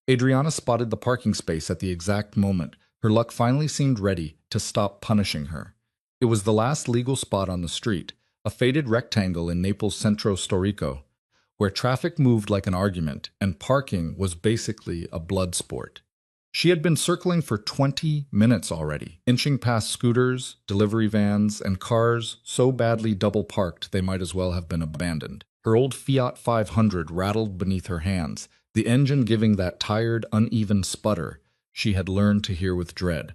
Adriana spotted the parking space at the exact moment. Her luck finally seemed ready to stop punishing her. It was the last legal spot on the street, a faded rectangle in Naples' Centro Storico, where traffic moved like an argument and parking was basically a blood sport. She had been circling for 20 minutes already, inching past scooters, delivery vans, and cars so badly double-parked they might as well have been abandoned. Her old Fiat 500 rattled beneath her hands, the engine giving that tired, uneven sputter she had learned to hear with dread.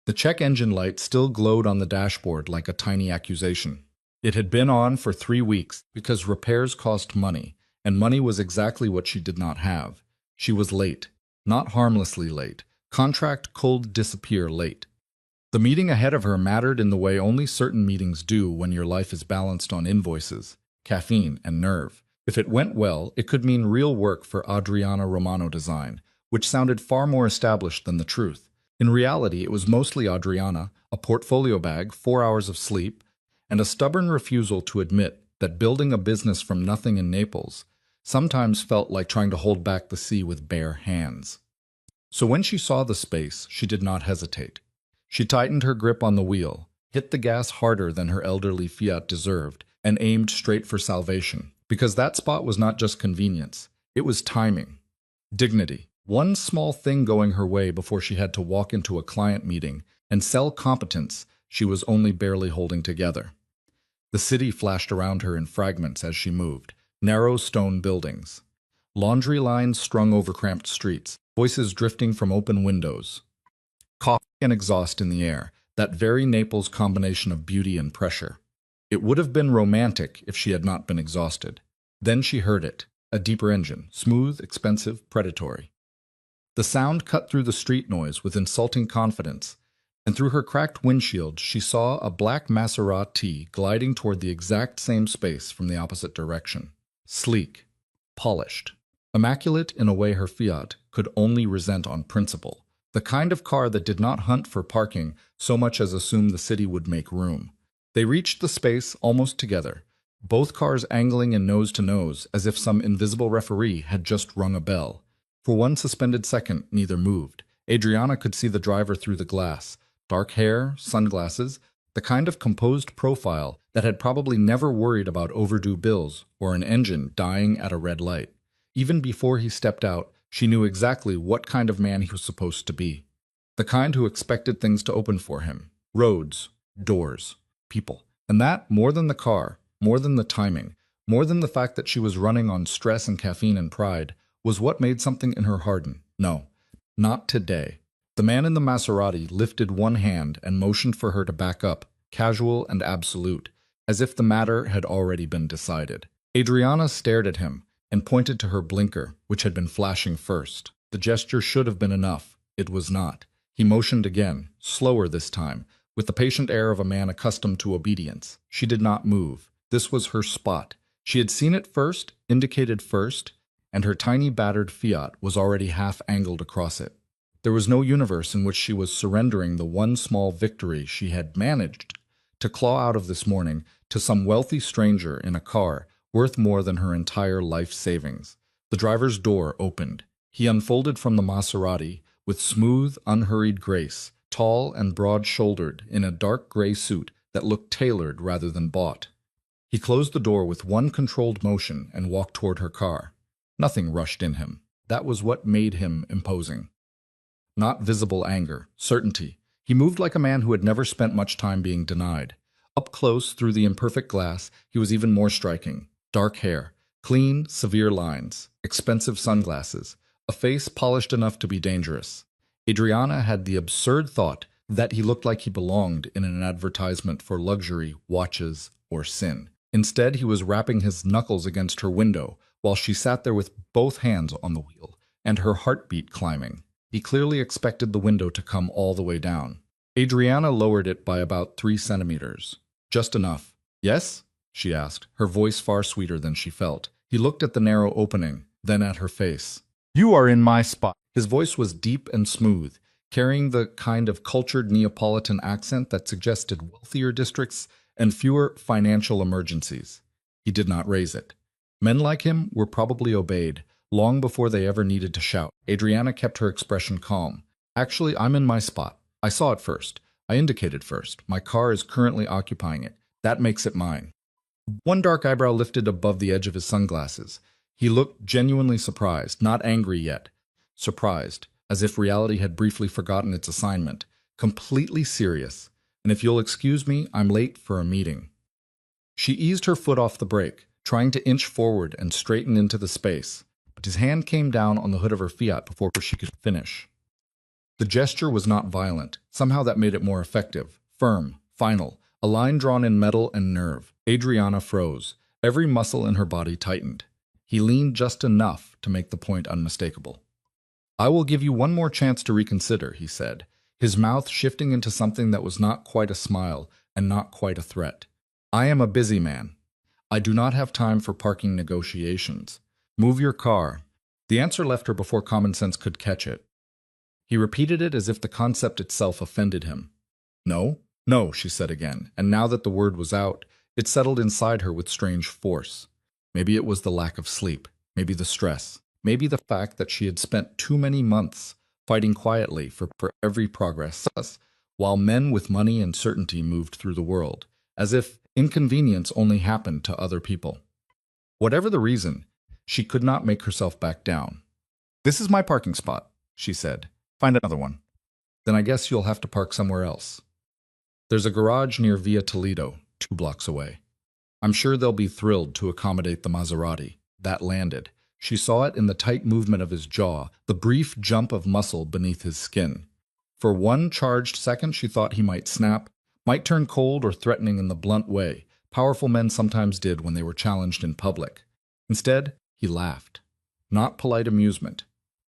The check engine light still glowed on the dashboard like a tiny accusation. It had been on for 3 weeks because repairs cost money, and money was exactly what she did not have. She was late. Not harmlessly late. Contract cold disappear late. The meeting ahead of her mattered in the way only certain meetings do when your life is balanced on invoices, caffeine, and nerve. If it went well, it could mean real work for Adriana Romano Design, which sounded far more established than the truth. In reality, it was mostly Adriana, a portfolio bag, 4 hours of sleep, and a stubborn refusal to admit that building a business from nothing in Naples sometimes felt like trying to hold back the sea with bare hands. So when she saw the space, she did not hesitate. She tightened her grip on the wheel, hit the gas harder than her elderly Fiat deserved, and aimed straight for salvation. Because that spot was not just convenience, it was timing, dignity. One small thing going her way before she had to walk into a client meeting and sell competence she was only barely holding together. The city flashed around her in fragments as she moved. Narrow stone buildings, laundry lines strung over cramped streets, voices drifting from open windows, coffee and exhaust in the air, that very Naples combination of beauty and pressure. It would have been romantic if she had not been exhausted. Then she heard it, a deeper engine, smooth, expensive, predatory. The sound cut through the street noise with insulting confidence, and through her cracked windshield she saw a black Maserati gliding toward the exact same space from the opposite direction. Sleek, polished, immaculate in a way her Fiat could only resent on principle. The kind of car that did not hunt for parking so much as assume the city would make room. They reached the space almost together, both cars angling in nose to nose as if some invisible referee had just rung a bell. For one suspended second, neither moved. Adriana could see the driver through the glass. Dark hair, sunglasses, the kind of composed profile that had probably never worried about overdue bills or an engine dying at a red light. Even before he stepped out, she knew exactly what kind of man he was supposed to be. The kind who expected things to open for him. Roads, doors, people. And that, more than the car, more than the timing, more than the fact that she was running on stress and caffeine and pride, was what made something in her harden. No, not today. The man in the Maserati lifted one hand and motioned for her to back up, casual and absolute, as if the matter had already been decided. Adriana stared at him and pointed to her blinker, which had been flashing first. The gesture should have been enough. It was not. He motioned again, slower this time, with the patient air of a man accustomed to obedience. She did not move. This was her spot. She had seen it first, indicated first, and her tiny battered Fiat was already half-angled across it. There was no universe in which she was surrendering the one small victory she had managed to claw out of this morning to some wealthy stranger in a car worth more than her entire life savings. The driver's door opened. He unfolded from the Maserati with smooth, unhurried grace, tall and broad-shouldered in a dark gray suit that looked tailored rather than bought. He closed the door with one controlled motion and walked toward her car. Nothing rushed in him. That was what made him imposing. Not visible anger, certainty. He moved like a man who had never spent much time being denied. Up close, through the imperfect glass, he was even more striking. Dark hair, clean, severe lines, expensive sunglasses, a face polished enough to be dangerous. Adriana had the absurd thought that he looked like he belonged in an advertisement for luxury, watches, or sin. Instead, he was rapping his knuckles against her window while she sat there with both hands on the wheel, and her heartbeat climbing. He clearly expected the window to come all the way down. Adriana lowered it by about 3 centimeters. Just enough. Yes? She asked, her voice far sweeter than she felt. He looked at the narrow opening, then at her face. You are in my spot. His voice was deep and smooth, carrying the kind of cultured Neapolitan accent that suggested wealthier districts and fewer financial emergencies. He did not raise it. Men like him were probably obeyed, long before they ever needed to shout. Adriana kept her expression calm. Actually, I'm in my spot. I saw it first. I indicated first. My car is currently occupying it. That makes it mine. One dark eyebrow lifted above the edge of his sunglasses. He looked genuinely surprised, not angry yet. Surprised, as if reality had briefly forgotten its assignment. Completely serious. And if you'll excuse me, I'm late for a meeting. She eased her foot off the brake, trying to inch forward and straighten into the space, but his hand came down on the hood of her Fiat before she could finish. The gesture was not violent. Somehow that made it more effective, firm, final, a line drawn in metal and nerve. Adriana froze. Every muscle in her body tightened. He leaned just enough to make the point unmistakable. I will give you one more chance to reconsider, he said, his mouth shifting into something that was not quite a smile and not quite a threat. I am a busy man. I do not have time for parking negotiations. Move your car. The answer left her before common sense could catch it. He repeated it as if the concept itself offended him. No, no, she said again, and now that the word was out, it settled inside her with strange force. Maybe it was the lack of sleep, maybe the stress, maybe the fact that she had spent too many months fighting quietly for every progress, while men with money and certainty moved through the world, as if inconvenience only happened to other people. Whatever the reason, she could not make herself back down. This is my parking spot, she said. Find another one. Then I guess you'll have to park somewhere else. There's a garage near Via Toledo, 2 blocks away. I'm sure they'll be thrilled to accommodate the Maserati. That landed. She saw it in the tight movement of his jaw, the brief jump of muscle beneath his skin. For one charged second she thought he might snap, might turn cold or threatening in the blunt way powerful men sometimes did when they were challenged in public. Instead, he laughed. Not polite amusement.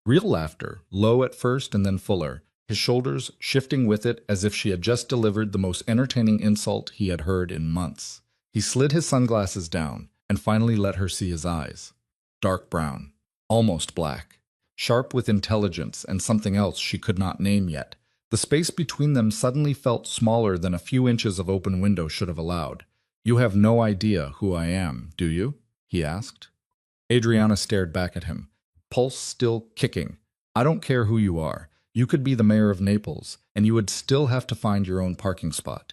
Real laughter, low at first and then fuller, his shoulders shifting with it as if she had just delivered the most entertaining insult he had heard in months. He slid his sunglasses down and finally let her see his eyes. Dark brown, almost black, sharp with intelligence and something else she could not name yet. The space between them suddenly felt smaller than a few inches of open window should have allowed. You have no idea who I am, do you? He asked. Adriana stared back at him, pulse still kicking. I don't care who you are. You could be the mayor of Naples, and you would still have to find your own parking spot.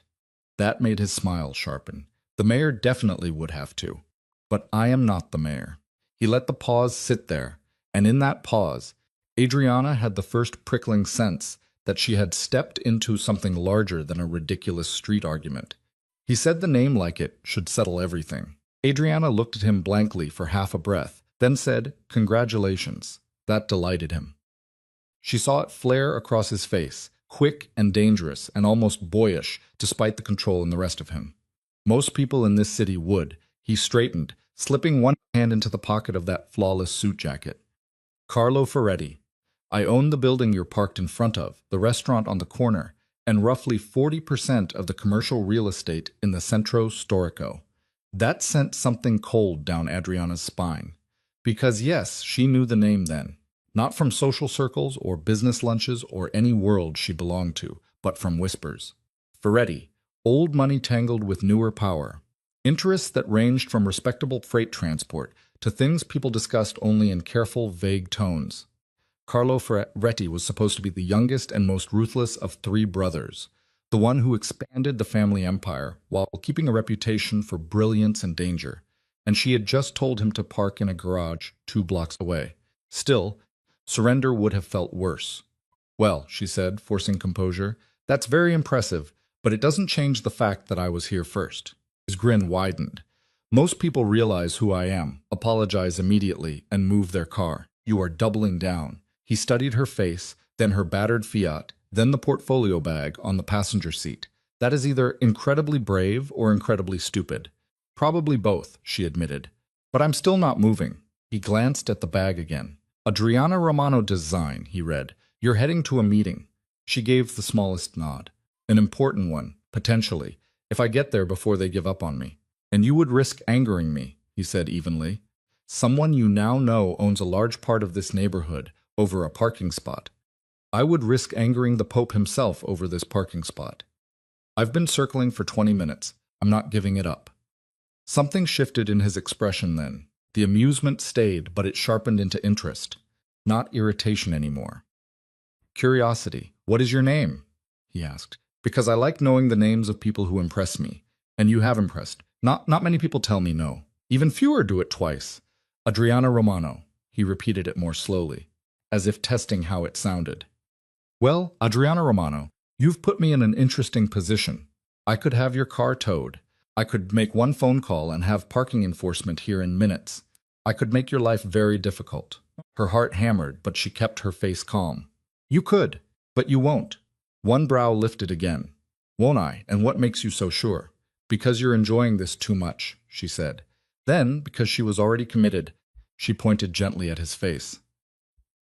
That made his smile sharpen. The mayor definitely would have to. But I am not the mayor. He let the pause sit there, and in that pause, Adriana had the first prickling sense that she had stepped into something larger than a ridiculous street argument. He said the name like it should settle everything. Adriana looked at him blankly for half a breath, then said, "Congratulations." That delighted him. She saw it flare across his face, quick and dangerous and almost boyish, despite the control in the rest of him. Most people in this city would. He straightened, slipping one hand into the pocket of that flawless suit jacket. Carlo Ferretti. I own the building you're parked in front of, the restaurant on the corner, and roughly 40% of the commercial real estate in the Centro Storico. That sent something cold down Adriana's spine. Because yes, she knew the name then. Not from social circles or business lunches or any world she belonged to, but from whispers. Ferretti, old money tangled with newer power. Interests that ranged from respectable freight transport to things people discussed only in careful, vague tones. Carlo Ferretti was supposed to be the youngest and most ruthless of 3 brothers, the one who expanded the family empire while keeping a reputation for brilliance and danger, and she had just told him to park in a garage 2 blocks away. Still, surrender would have felt worse. Well, she said, forcing composure, that's very impressive, but it doesn't change the fact that I was here first. His grin widened. Most people realize who I am, apologize immediately, and move their car. You are doubling down. He studied her face, then her battered Fiat, then the portfolio bag on the passenger seat. That is either incredibly brave or incredibly stupid. Probably both, she admitted. But I'm still not moving. He glanced at the bag again. Adriana Romano design, he read. You're heading to a meeting. She gave the smallest nod. An important one, potentially, if I get there before they give up on me. And you would risk angering me, he said evenly. Someone you now know owns a large part of this neighborhood over a parking spot. I would risk angering the Pope himself over this parking spot. I've been circling for 20 minutes. I'm not giving it up. Something shifted in his expression then. The amusement stayed, but it sharpened into interest, not irritation anymore. Curiosity. What is your name? He asked. Because I like knowing the names of people who impress me. And you have impressed. Not many people tell me no. Even fewer do it twice. Adriana Romano. He repeated it more slowly, as if testing how it sounded. Well, Adriana Romano, you've put me in an interesting position. I could have your car towed. I could make one phone call and have parking enforcement here in minutes. I could make your life very difficult. Her heart hammered, but she kept her face calm. You could, but you won't. One brow lifted again. Won't I? And what makes you so sure? Because you're enjoying this too much, she said. Then, because she was already committed, she pointed gently at his face.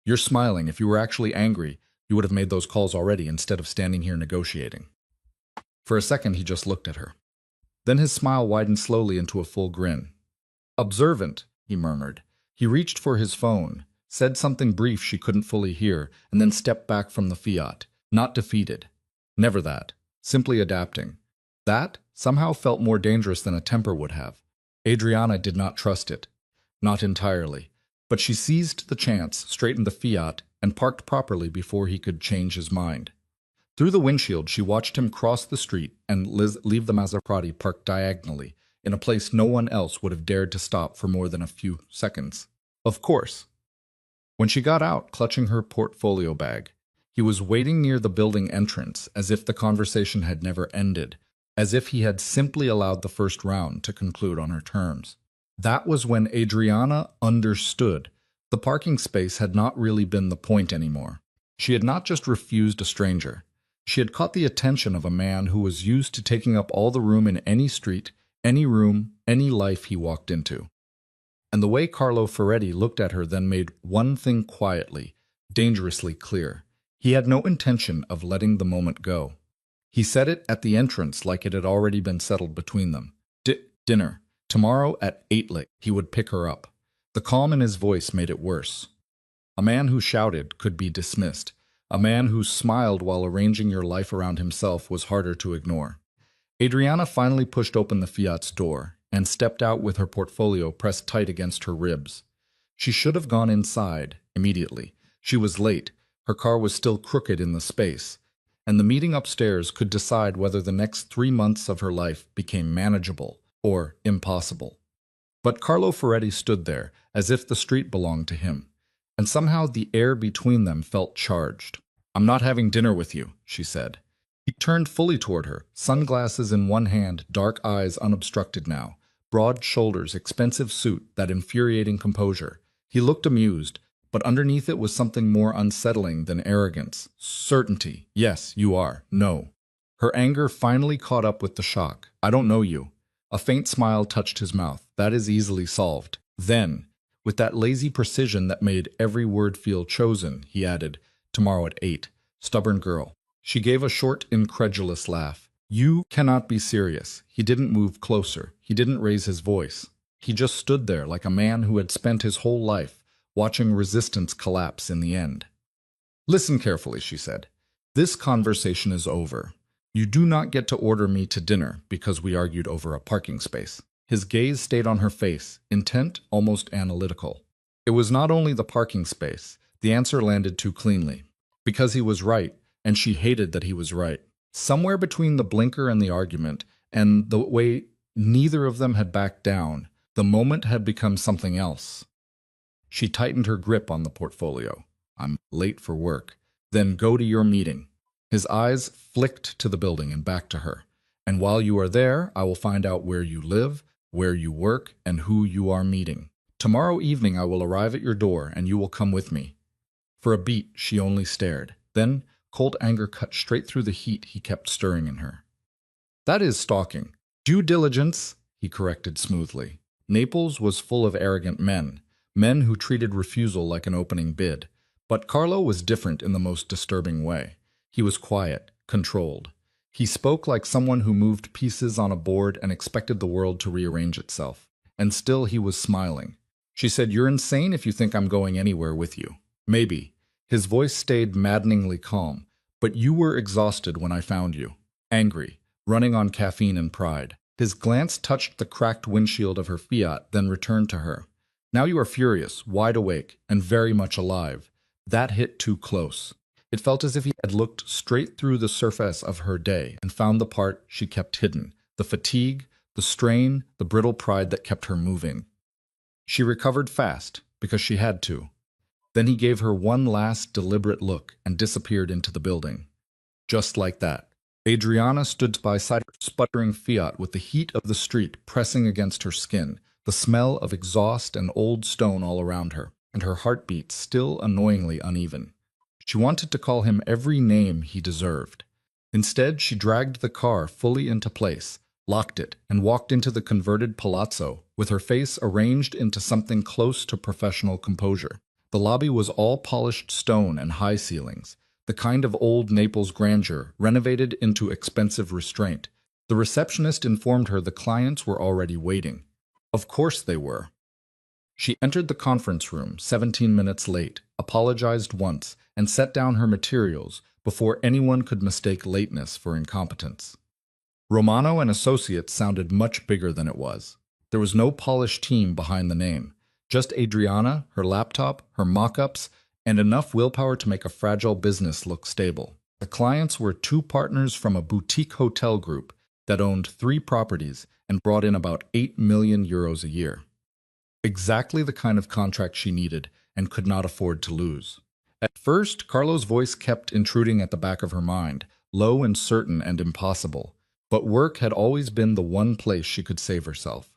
You're smiling. If you were actually angry, you would have made those calls already instead of standing here negotiating. For a second, he just looked at her. Then his smile widened slowly into a full grin. Observant, he murmured. He reached for his phone, said something brief she couldn't fully hear, and then stepped back from the Fiat, not defeated. Never that. Simply adapting. That somehow felt more dangerous than a temper would have. Adriana did not trust it. Not entirely. But she seized the chance, straightened the Fiat, and parked properly before he could change his mind. Through the windshield, she watched him cross the street and leave the Maserati parked diagonally, in a place no one else would have dared to stop for more than a few seconds. Of course. When she got out, clutching her portfolio bag, he was waiting near the building entrance, as if the conversation had never ended, as if he had simply allowed the first round to conclude on her terms. That was when Adriana understood. The parking space had not really been the point anymore. She had not just refused a stranger. She had caught the attention of a man who was used to taking up all the room in any street, any room, any life he walked into. And the way Carlo Ferretti looked at her then made one thing quietly, dangerously clear. He had no intention of letting the moment go. He said it at the entrance like it had already been settled between them. Dinner. Tomorrow at 8 late, he would pick her up. The calm in his voice made it worse. A man who shouted could be dismissed. A man who smiled while arranging your life around himself was harder to ignore. Adriana finally pushed open the Fiat's door and stepped out with her portfolio pressed tight against her ribs. She should have gone inside immediately. She was late. Her car was still crooked in the space. And the meeting upstairs could decide whether the next 3 months of her life became manageable or impossible. But Carlo Ferretti stood there, as if the street belonged to him, and somehow the air between them felt charged. I'm not having dinner with you, she said. He turned fully toward her, sunglasses in one hand, dark eyes unobstructed now, broad shoulders, expensive suit, that infuriating composure. He looked amused, but underneath it was something more unsettling than arrogance. Certainty. Yes, you are. No. Her anger finally caught up with the shock. I don't know you. A faint smile touched his mouth. That is easily solved. Then, with that lazy precision that made every word feel chosen, he added, tomorrow at 8. Stubborn girl. She gave a short, incredulous laugh. You cannot be serious. He didn't move closer. He didn't raise his voice. He just stood there like a man who had spent his whole life watching resistance collapse in the end. Listen carefully, she said. This conversation is over. You do not get to order me to dinner because we argued over a parking space. His gaze stayed on her face, intent, almost analytical. It was not only the parking space. The answer landed too cleanly. Because he was right, and she hated that he was right. Somewhere between the blinker and the argument, and the way neither of them had backed down, the moment had become something else. She tightened her grip on the portfolio. I'm late for work. Then go to your meeting. His eyes flicked to the building and back to her. And while you are there, I will find out where you live, where you work, and who you are meeting. Tomorrow evening I will arrive at your door, and you will come with me. For a beat, she only stared. Then, cold anger cut straight through the heat he kept stirring in her. That is stalking. Due diligence, he corrected smoothly. Naples was full of arrogant men who treated refusal like an opening bid. But Carlo was different in the most disturbing way. He was quiet, controlled. He spoke like someone who moved pieces on a board and expected the world to rearrange itself. And still he was smiling. She said, You're insane if you think I'm going anywhere with you. Maybe. His voice stayed maddeningly calm. But you were exhausted when I found you. Angry, running on caffeine and pride. His glance touched the cracked windshield of her Fiat, then returned to her. Now you are furious, wide awake, and very much alive. That hit too close. It felt as if he had looked straight through the surface of her day and found the part she kept hidden, the fatigue, the strain, the brittle pride that kept her moving. She recovered fast, because she had to. Then he gave her one last deliberate look and disappeared into the building. Just like that. Adriana stood beside her sputtering Fiat with the heat of the street pressing against her skin, the smell of exhaust and old stone all around her, and her heartbeat still annoyingly uneven. She wanted to call him every name he deserved. Instead, she dragged the car fully into place, locked it, and walked into the converted palazzo, with her face arranged into something close to professional composure. The lobby was all polished stone and high ceilings, the kind of old Naples grandeur renovated into expensive restraint. The receptionist informed her the clients were already waiting. Of course they were. She entered the conference room 17 minutes late, apologized once, and set down her materials before anyone could mistake lateness for incompetence. Romano and Associates sounded much bigger than it was. There was no polished team behind the name, just Adriana, her laptop, her mock-ups, and enough willpower to make a fragile business look stable. The clients were two partners from a boutique hotel group that owned 3 properties and brought in about 8 million euros a year. Exactly the kind of contract she needed and could not afford to lose. At first, Carlo's voice kept intruding at the back of her mind, low and certain and impossible. But work had always been the one place she could save herself.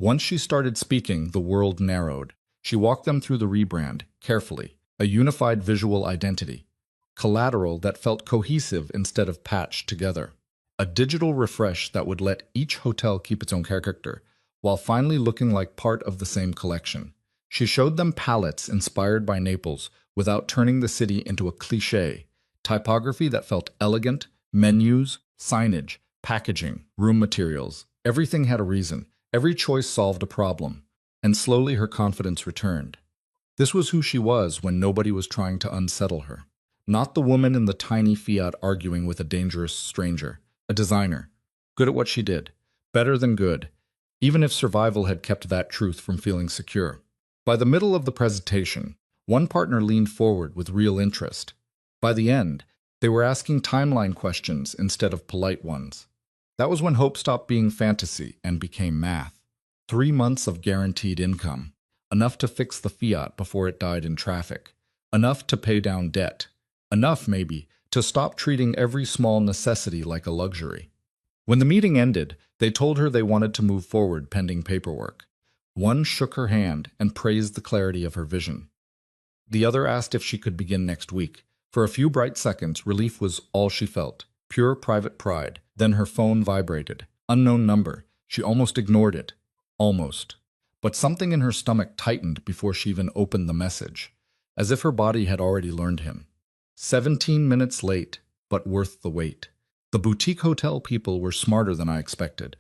Once she started speaking, the world narrowed. She walked them through the rebrand, carefully, a unified visual identity, collateral that felt cohesive instead of patched together, a digital refresh that would let each hotel keep its own character, while finally looking like part of the same collection. She showed them palettes inspired by Naples without turning the city into a cliché, typography that felt elegant, menus, signage, packaging, room materials. Everything had a reason. Every choice solved a problem. And slowly her confidence returned. This was who she was when nobody was trying to unsettle her. Not the woman in the tiny Fiat arguing with a dangerous stranger. A designer. Good at what she did. Better than good. Even if survival had kept that truth from feeling secure. By the middle of the presentation, one partner leaned forward with real interest. By the end, they were asking timeline questions instead of polite ones. That was when hope stopped being fantasy and became math. 3 months of guaranteed income. Enough to fix the Fiat before it died in traffic. Enough to pay down debt. Enough, maybe, to stop treating every small necessity like a luxury. When the meeting ended, they told her they wanted to move forward pending paperwork. One shook her hand and praised the clarity of her vision. The other asked if she could begin next week. For a few bright seconds, relief was all she felt. Pure private pride. Then her phone vibrated. Unknown number. She almost ignored it. Almost. But something in her stomach tightened before she even opened the message, as if her body had already learned him. 17 minutes late, but worth the wait. The boutique hotel people were smarter than I expected.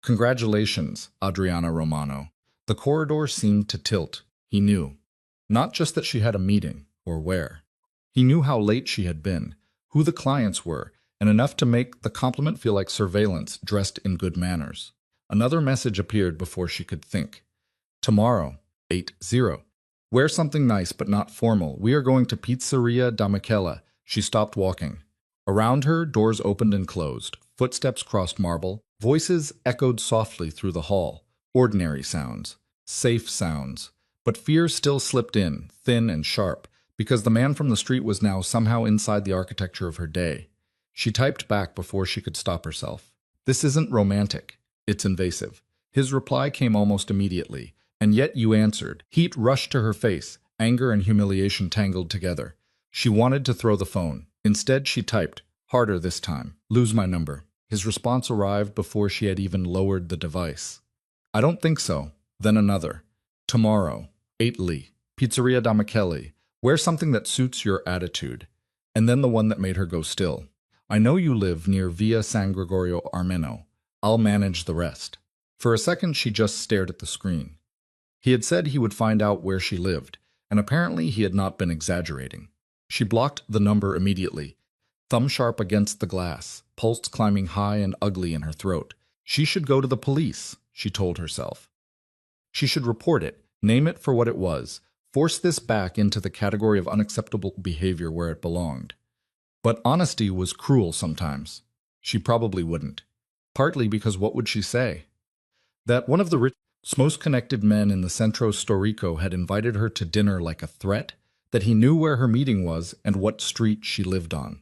Congratulations, Adriana Romano. The corridor seemed to tilt. He knew. Not just that she had a meeting, or where. He knew how late she had been, who the clients were, and enough to make the compliment feel like surveillance dressed in good manners. Another message appeared before she could think. Tomorrow, 8:00. Wear something nice but not formal. We are going to Pizzeria da Michela. She stopped walking. Around her, doors opened and closed. Footsteps crossed marble. Voices echoed softly through the hall. Ordinary sounds. Safe sounds. But fear still slipped in, thin and sharp, because the man from the street was now somehow inside the architecture of her day. She typed back before she could stop herself. This isn't romantic. It's invasive. His reply came almost immediately. And yet you answered. Heat rushed to her face, anger and humiliation tangled together. She wanted to throw the phone. Instead, she typed, harder this time. Lose my number. His response arrived before she had even lowered the device. I don't think so. Then another. Tomorrow, 8:00. Pizzeria da Michele. Wear something that suits your attitude. And then the one that made her go still. I know you live near Via San Gregorio Armeno. I'll manage the rest. For a second, she just stared at the screen. He had said he would find out where she lived, and apparently he had not been exaggerating. She blocked the number immediately, thumb sharp against the glass, pulse climbing high and ugly in her throat. She should go to the police, she told herself. She should report it, Name it for what it was. Force this back into the category of unacceptable behavior where it belonged. But honesty was cruel sometimes. She probably wouldn't. Partly because what would she say? That one of the richest, most connected men in the Centro Storico had invited her to dinner like a threat, that he knew where her meeting was and what street she lived on.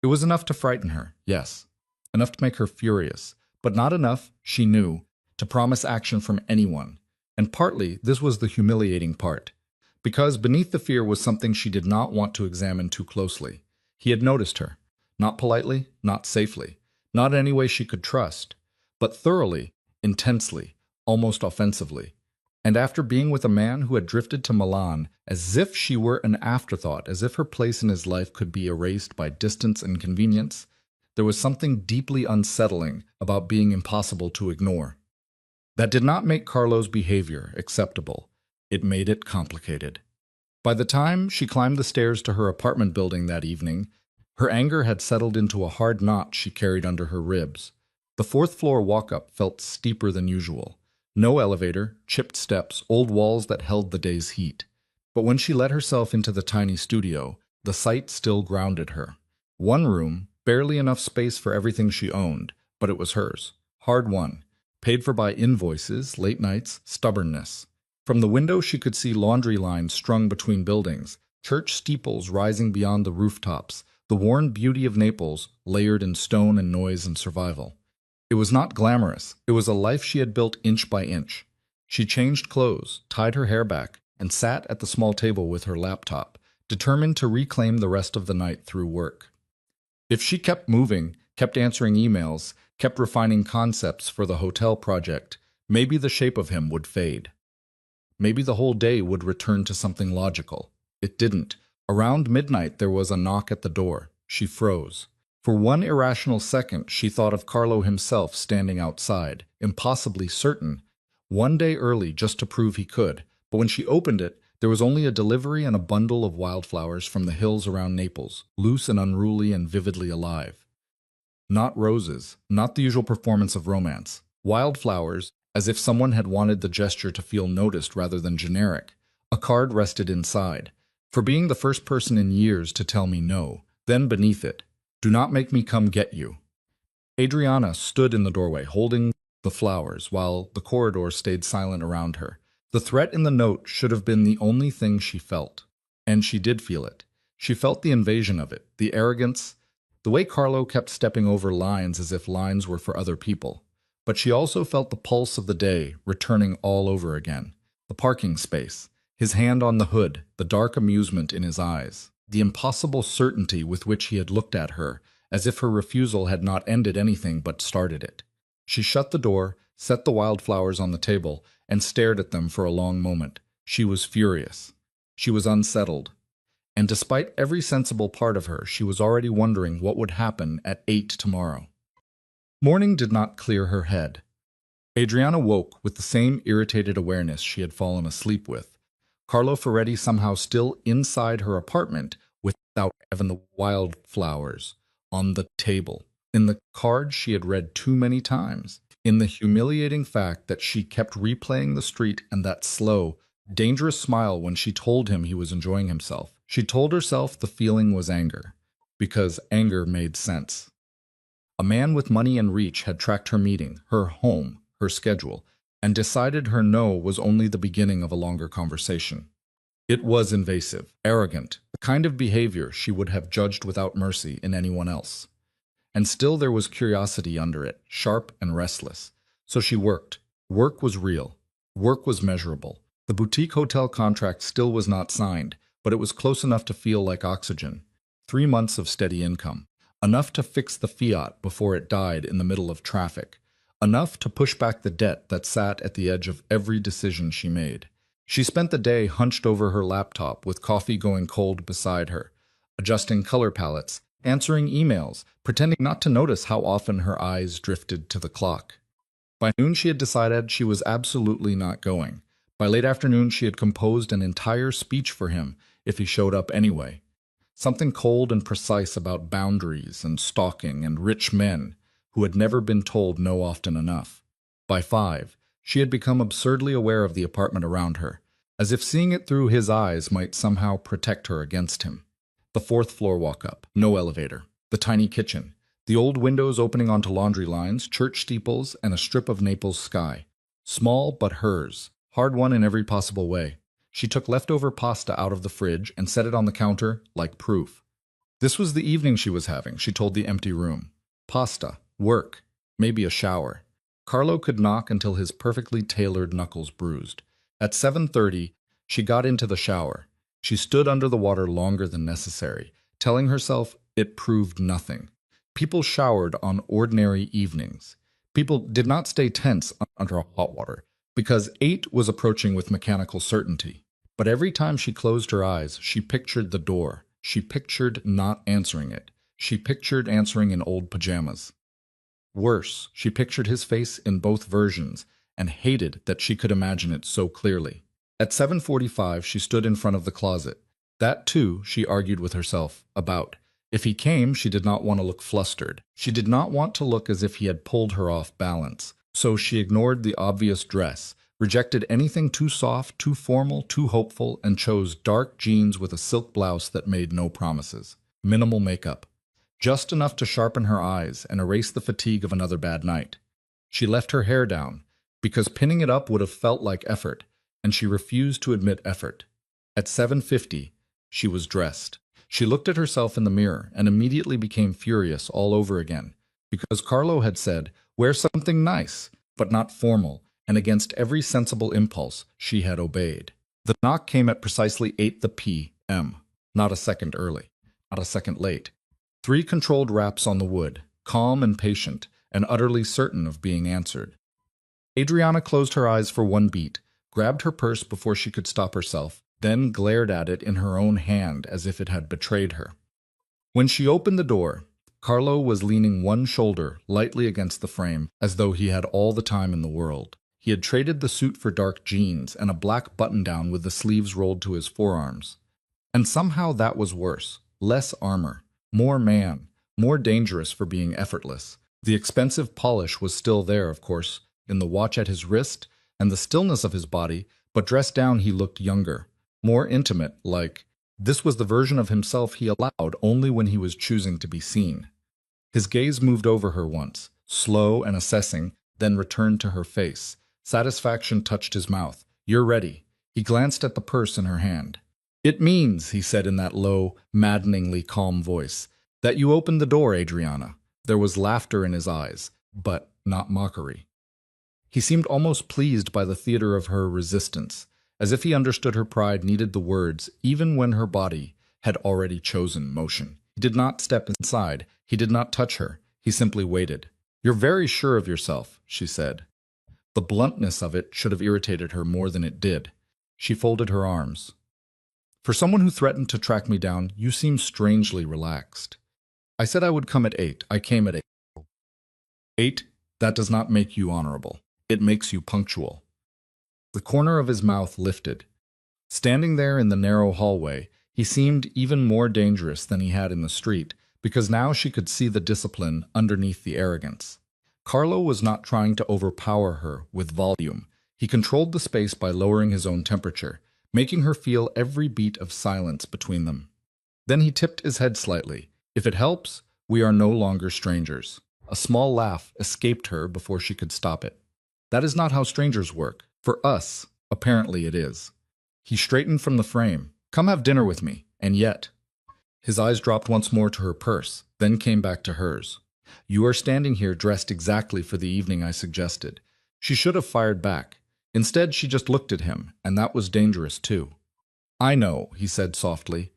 It was enough to frighten her, yes. Enough to make her furious, but not enough, she knew, to promise action from anyone. And partly, this was the humiliating part. Because beneath the fear was something she did not want to examine too closely. He had noticed her. Not politely, not safely, not in any way she could trust, but thoroughly, intensely, almost offensively. And after being with a man who had drifted to Milan, as if she were an afterthought, as if her place in his life could be erased by distance and convenience, there was something deeply unsettling about being impossible to ignore. That did not make Carlo's behavior acceptable. It made it complicated. By the time she climbed the stairs to her apartment building that evening, her anger had settled into a hard knot she carried under her ribs. The fourth-floor walk-up felt steeper than usual. No elevator, chipped steps, old walls that held the day's heat. But when she let herself into the tiny studio, the sight still grounded her. One room, barely enough space for everything she owned, but it was hers. Hard-won. Paid for by invoices, late nights, stubbornness. From the window she could see laundry lines strung between buildings, church steeples rising beyond the rooftops, the worn beauty of Naples, layered in stone and noise and survival. It was not glamorous. It was a life she had built inch by inch. She changed clothes, tied her hair back, and sat at the small table with her laptop, determined to reclaim the rest of the night through work. If she kept moving, kept answering emails, kept refining concepts for the hotel project, maybe the shape of him would fade. Maybe the whole day would return to something logical. It didn't. Around midnight there was a knock at the door. She froze. For one irrational second she thought of Carlo himself standing outside, impossibly certain, one day early just to prove he could, but when she opened it, there was only a delivery and a bundle of wildflowers from the hills around Naples, loose and unruly and vividly alive. Not roses, not the usual performance of romance. Wildflowers, as if someone had wanted the gesture to feel noticed rather than generic. A card rested inside. For being the first person in years to tell me no. Then beneath it, do not make me come get you. Adriana stood in the doorway, holding the flowers, while the corridor stayed silent around her. The threat in the note should have been the only thing she felt. And she did feel it. She felt the invasion of it, the arrogance, the way Carlo kept stepping over lines as if lines were for other people. But she also felt the pulse of the day returning all over again. The parking space, his hand on the hood, the dark amusement in his eyes, the impossible certainty with which he had looked at her, as if her refusal had not ended anything but started it. She shut the door, set the wildflowers on the table, and stared at them for a long moment. She was furious. She was unsettled. And despite every sensible part of her, she was already wondering what would happen at 8 tomorrow. Morning did not clear her head. Adriana woke with the same irritated awareness she had fallen asleep with. Carlo Ferretti somehow still inside her apartment without even the wildflowers on the table. In the card she had read too many times. In the humiliating fact that she kept replaying the street and that slow, dangerous smile when she told him he was enjoying himself. She told herself the feeling was anger, because anger made sense. A man with money and reach had tracked her meeting, her home, her schedule, and decided her no was only the beginning of a longer conversation. It was invasive, arrogant, the kind of behavior she would have judged without mercy in anyone else. And still there was curiosity under it, sharp and restless. So she worked. Work was real. Work was measurable. The boutique hotel contract still was not signed, but it was close enough to feel like oxygen. 3 months of steady income. Enough to fix the Fiat before it died in the middle of traffic. Enough to push back the debt that sat at the edge of every decision she made. She spent the day hunched over her laptop with coffee going cold beside her, adjusting color palettes, answering emails, pretending not to notice how often her eyes drifted to the clock. By noon she had decided she was absolutely not going. By late afternoon she had composed an entire speech for him if he showed up anyway. Something cold and precise about boundaries and stalking and rich men who had never been told no often enough. By 5, she had become absurdly aware of the apartment around her, as if seeing it through his eyes might somehow protect her against him. The fourth floor walk-up, no elevator. The tiny kitchen, the old windows opening onto laundry lines, church steeples, and a strip of Naples sky. Small but hers, hard-won in every possible way. She took leftover pasta out of the fridge and set it on the counter like proof. This was the evening she was having, she told the empty room. Pasta, work, maybe a shower. Carlo could knock until his perfectly tailored knuckles bruised. At 7:30, she got into the shower. She stood under the water longer than necessary, telling herself it proved nothing. People showered on ordinary evenings. People did not stay tense under hot water, because 8 was approaching with mechanical certainty. But every time she closed her eyes, she pictured the door. She pictured not answering it. She pictured answering in old pajamas. Worse, she pictured his face in both versions, and hated that she could imagine it so clearly. At 7:45, she stood in front of the closet. That, too, she argued with herself about. If he came, she did not want to look flustered. She did not want to look as if he had pulled her off balance. So she ignored the obvious dress, rejected anything too soft, too formal, too hopeful, and chose dark jeans with a silk blouse that made no promises. Minimal makeup. Just enough to sharpen her eyes and erase the fatigue of another bad night. She left her hair down, because pinning it up would have felt like effort, and she refused to admit effort. At 7:50, she was dressed. She looked at herself in the mirror and immediately became furious all over again, because Carlo had said, wear something nice, but not formal, and against every sensible impulse, she had obeyed. The knock came at precisely 8 p.m., not a second early, not a second late. 3 controlled raps on the wood, calm and patient, and utterly certain of being answered. Adriana closed her eyes for one beat, grabbed her purse before she could stop herself, then glared at it in her own hand as if it had betrayed her. When she opened the door, Carlo was leaning one shoulder lightly against the frame, as though he had all the time in the world. He had traded the suit for dark jeans and a black button-down with the sleeves rolled to his forearms. And somehow that was worse. Less armor, more man, more dangerous for being effortless. The expensive polish was still there, of course, in the watch at his wrist and the stillness of his body, but dressed down he looked younger, more intimate, like this was the version of himself he allowed only when he was choosing to be seen. His gaze moved over her once, slow and assessing, then returned to her face. Satisfaction touched his mouth. You're ready. He glanced at the purse in her hand. It means, he said in that low, maddeningly calm voice, that you opened the door, Adriana. There was laughter in his eyes, but not mockery. He seemed almost pleased by the theater of her resistance, as if he understood her pride needed the words even when her body had already chosen motion. He did not step inside. He did not touch her. He simply waited. You're very sure of yourself, she said. The bluntness of it should have irritated her more than it did. She folded her arms. For someone who threatened to track me down, you seem strangely relaxed. I said I would come at 8. I came at 8. 8? That does not make you honorable. It makes you punctual. The corner of his mouth lifted. Standing there in the narrow hallway, he seemed even more dangerous than he had in the street, because now she could see the discipline underneath the arrogance. Carlo was not trying to overpower her with volume. He controlled the space by lowering his own temperature, making her feel every beat of silence between them. Then he tipped his head slightly. If it helps, we are no longer strangers. A small laugh escaped her before she could stop it. That is not how strangers work. For us, apparently it is. He straightened from the frame. Come have dinner with me. And yet. His eyes dropped once more to her purse, then came back to hers. You are standing here dressed exactly for the evening I suggested. She should have fired back. Instead, she just looked at him, and that was dangerous too. I know, he said softly.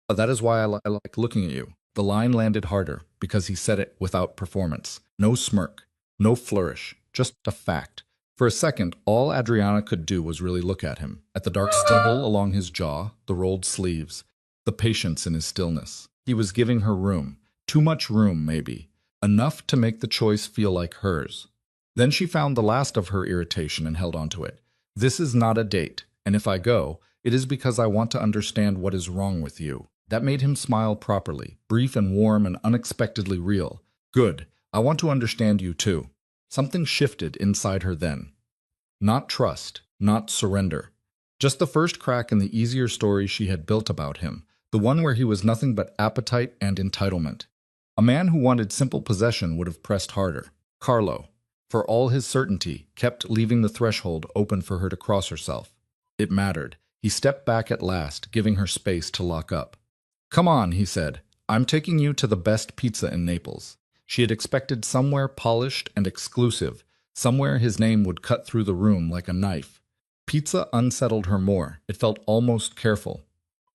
That is why I like looking at you. The line landed harder, because he said it without performance. No smirk, no flourish, just a fact. For a second, all Adriana could do was really look at him, at the dark stubble along his jaw, the rolled sleeves, the patience in his stillness. He was giving her room, too much room, maybe, enough to make the choice feel like hers. Then she found the last of her irritation and held on to it. This is not a date, and if I go, it is because I want to understand what is wrong with you. That made him smile properly, brief and warm and unexpectedly real. Good, I want to understand you too. Something shifted inside her then. Not trust, not surrender. Just the first crack in the easier story she had built about him, the one where he was nothing but appetite and entitlement. A man who wanted simple possession would have pressed harder. Carlo, for all his certainty, kept leaving the threshold open for her to cross herself. It mattered. He stepped back at last, giving her space to lock up. "Come on," he said. "I'm taking you to the best pizza in Naples." She had expected somewhere polished and exclusive, somewhere his name would cut through the room like a knife. Pizza unsettled her more. It felt almost careful.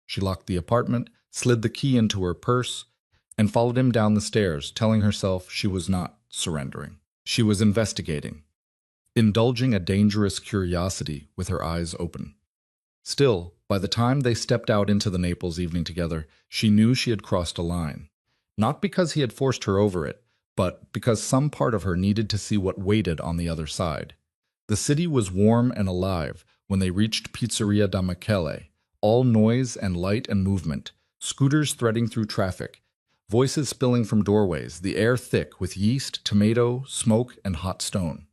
She locked the apartment, slid the key into her purse, and followed him down the stairs, telling herself she was not surrendering. She was investigating, indulging a dangerous curiosity with her eyes open. Still, by the time they stepped out into the Naples evening together, she knew she had crossed a line. Not because he had forced her over it, but because some part of her needed to see what waited on the other side. The city was warm and alive when they reached Pizzeria da Michele, all noise and light and movement, scooters threading through traffic, voices spilling from doorways, the air thick with yeast, tomato, smoke, and hot stone.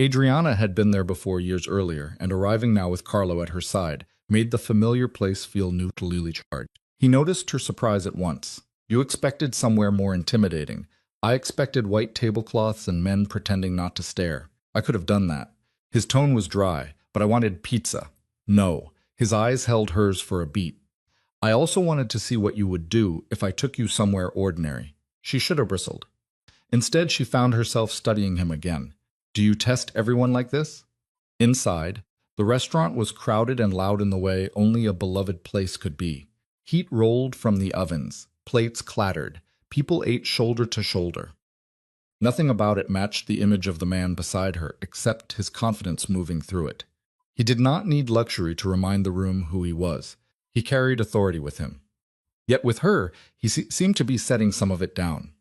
Adriana had been there before years earlier, and arriving now with Carlo at her side made the familiar place feel newly charged. He noticed her surprise at once. "You expected somewhere more intimidating. I expected white tablecloths and men pretending not to stare. I could have done that." His tone was dry, but I wanted pizza. "No." His eyes held hers for a beat. "I also wanted to see what you would do if I took you somewhere ordinary." She should have bristled. Instead, she found herself studying him again. "Do you test everyone like this?" Inside, the restaurant was crowded and loud in the way only a beloved place could be. Heat rolled from the ovens. Plates clattered. People ate shoulder to shoulder. Nothing about it matched the image of the man beside her, except his confidence moving through it. He did not need luxury to remind the room who he was. He carried authority with him. Yet with her, he seemed to be setting some of it down.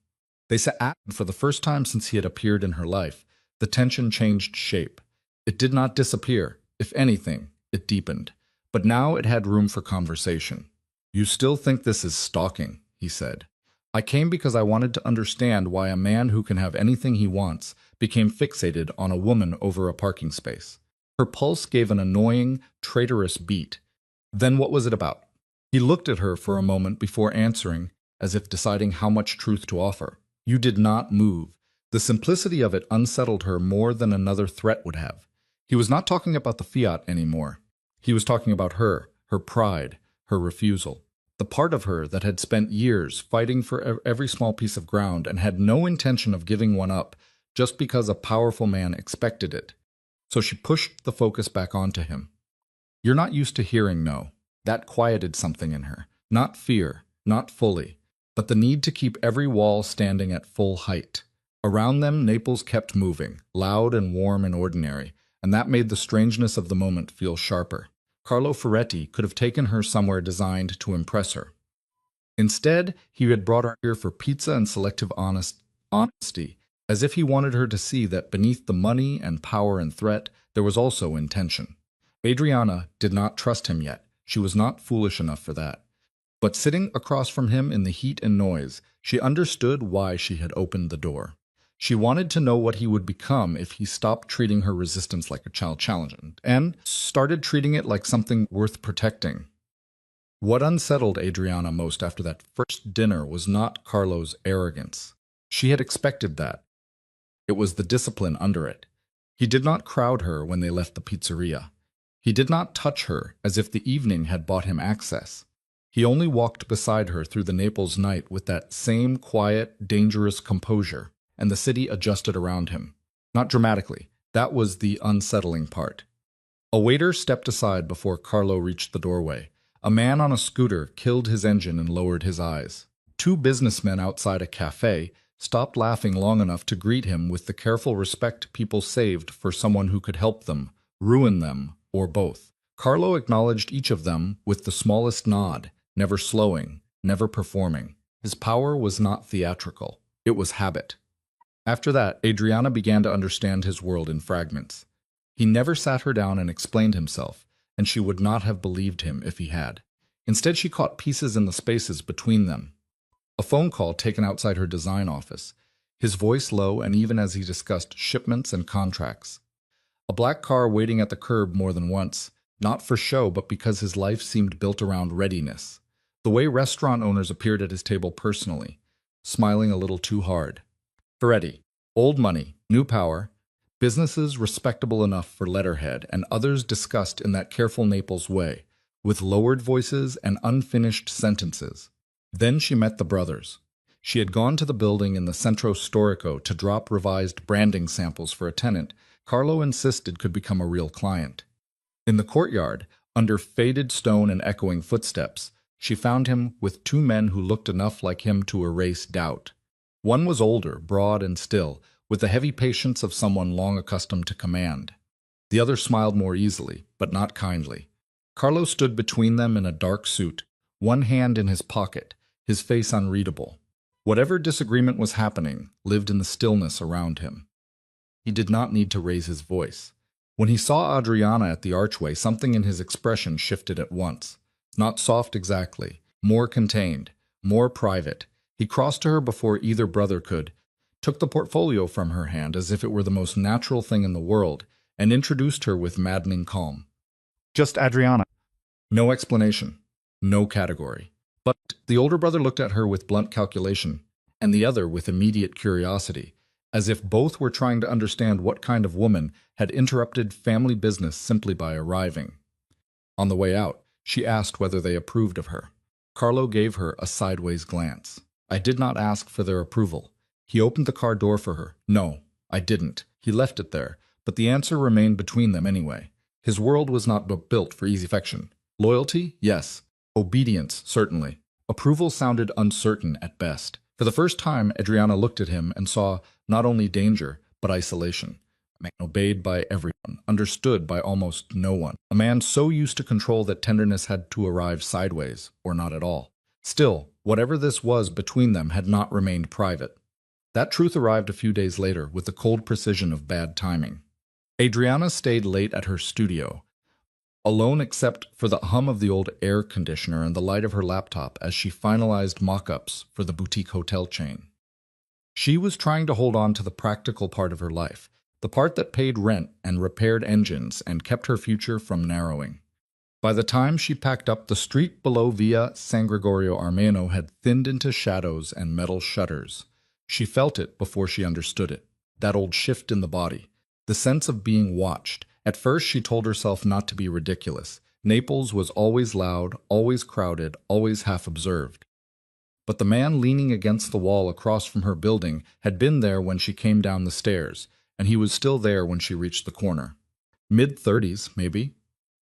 They sat, and for the first time since he had appeared in her life, the tension changed shape. It did not disappear. If anything, it deepened. But now it had room for conversation. "You still think this is stalking," he said. "I came because I wanted to understand why a man who can have anything he wants became fixated on a woman over a parking space." Her pulse gave an annoying, traitorous beat. "Then what was it about?" He looked at her for a moment before answering, as if deciding how much truth to offer. "You did not move." The simplicity of it unsettled her more than another threat would have. He was not talking about the Fiat anymore. He was talking about her pride, her refusal. The part of her that had spent years fighting for every small piece of ground and had no intention of giving one up just because a powerful man expected it. So she pushed the focus back onto him. "You're not used to hearing no." That quieted something in her. Not fear, not fully, but the need to keep every wall standing at full height. Around them, Naples kept moving, loud and warm and ordinary, and that made the strangeness of the moment feel sharper. Carlo Ferretti could have taken her somewhere designed to impress her. Instead, he had brought her here for pizza and selective honesty, as if he wanted her to see that beneath the money and power and threat, there was also intention. Adriana did not trust him yet. She was not foolish enough for that. But sitting across from him in the heat and noise, she understood why she had opened the door. She wanted to know what he would become if he stopped treating her resistance like a child challenge and started treating it like something worth protecting. What unsettled Adriana most after that first dinner was not Carlo's arrogance. She had expected that. It was the discipline under it. He did not crowd her when they left the pizzeria. He did not touch her as if the evening had bought him access. He only walked beside her through the Naples night with that same quiet, dangerous composure, and the city adjusted around him. Not dramatically. That was the unsettling part. A waiter stepped aside before Carlo reached the doorway. A man on a scooter killed his engine and lowered his eyes. Two businessmen outside a cafe stopped laughing long enough to greet him with the careful respect people saved for someone who could help them, ruin them, or both. Carlo acknowledged each of them with the smallest nod, never slowing, never performing. His power was not theatrical. It was habit. After that, Adriana began to understand his world in fragments. He never sat her down and explained himself, and she would not have believed him if he had. Instead, she caught pieces in the spaces between them. A phone call taken outside her design office, his voice low and even as he discussed shipments and contracts. A black car waiting at the curb more than once, Not for show, but because his life seemed built around readiness. The way restaurant owners appeared at his table personally, smiling a little too hard. Ferretti, old money, new power, businesses respectable enough for letterhead, and others discussed in that careful Naples way, with lowered voices and unfinished sentences. Then she met the brothers. She had gone to the building in the Centro Storico to drop revised branding samples for a tenant Carlo insisted could become a real client. In the courtyard, under faded stone and echoing footsteps, she found him with two men who looked enough like him to erase doubt. One was older, broad and still, with the heavy patience of someone long accustomed to command. The other smiled more easily, but not kindly. Carlo stood between them in a dark suit, one hand in his pocket, his face unreadable. Whatever disagreement was happening lived in the stillness around him. He did not need to raise his voice. When he saw Adriana at the archway, something in his expression shifted at once. Not soft exactly, more contained, more private. He crossed to her before either brother could, took the portfolio from her hand as if it were the most natural thing in the world, and introduced her with maddening calm. Just Adriana. No explanation, no category. But the older brother looked at her with blunt calculation, and the other with immediate curiosity, as if both were trying to understand what kind of woman had interrupted family business simply by arriving. On the way out, she asked whether they approved of her. Carlo gave her a sideways glance. I did not ask for their approval. He opened the car door for her. No, I didn't. He left it there, but the answer remained between them anyway. His world was not built for easy affection. Loyalty? Yes. Obedience, certainly. Approval sounded uncertain at best. For the first time, Adriana looked at him and saw not only danger, but isolation. A man obeyed by everyone, understood by almost no one. A man so used to control that tenderness had to arrive sideways, or not at all. Still, whatever this was between them had not remained private. That truth arrived a few days later with the cold precision of bad timing. Adriana stayed late at her studio, alone except for the hum of the old air conditioner and the light of her laptop as she finalized mock-ups for the boutique hotel chain. She was trying to hold on to the practical part of her life, the part that paid rent and repaired engines and kept her future from narrowing. By the time she packed up, the street below Via San Gregorio Armeno had thinned into shadows and metal shutters. She felt it before she understood it, that old shift in the body, the sense of being watched. At first she told herself not to be ridiculous. Naples was always loud, always crowded, always half-observed. But the man leaning against the wall across from her building had been there when she came down the stairs, and he was still there when she reached the corner. Mid-30s, maybe.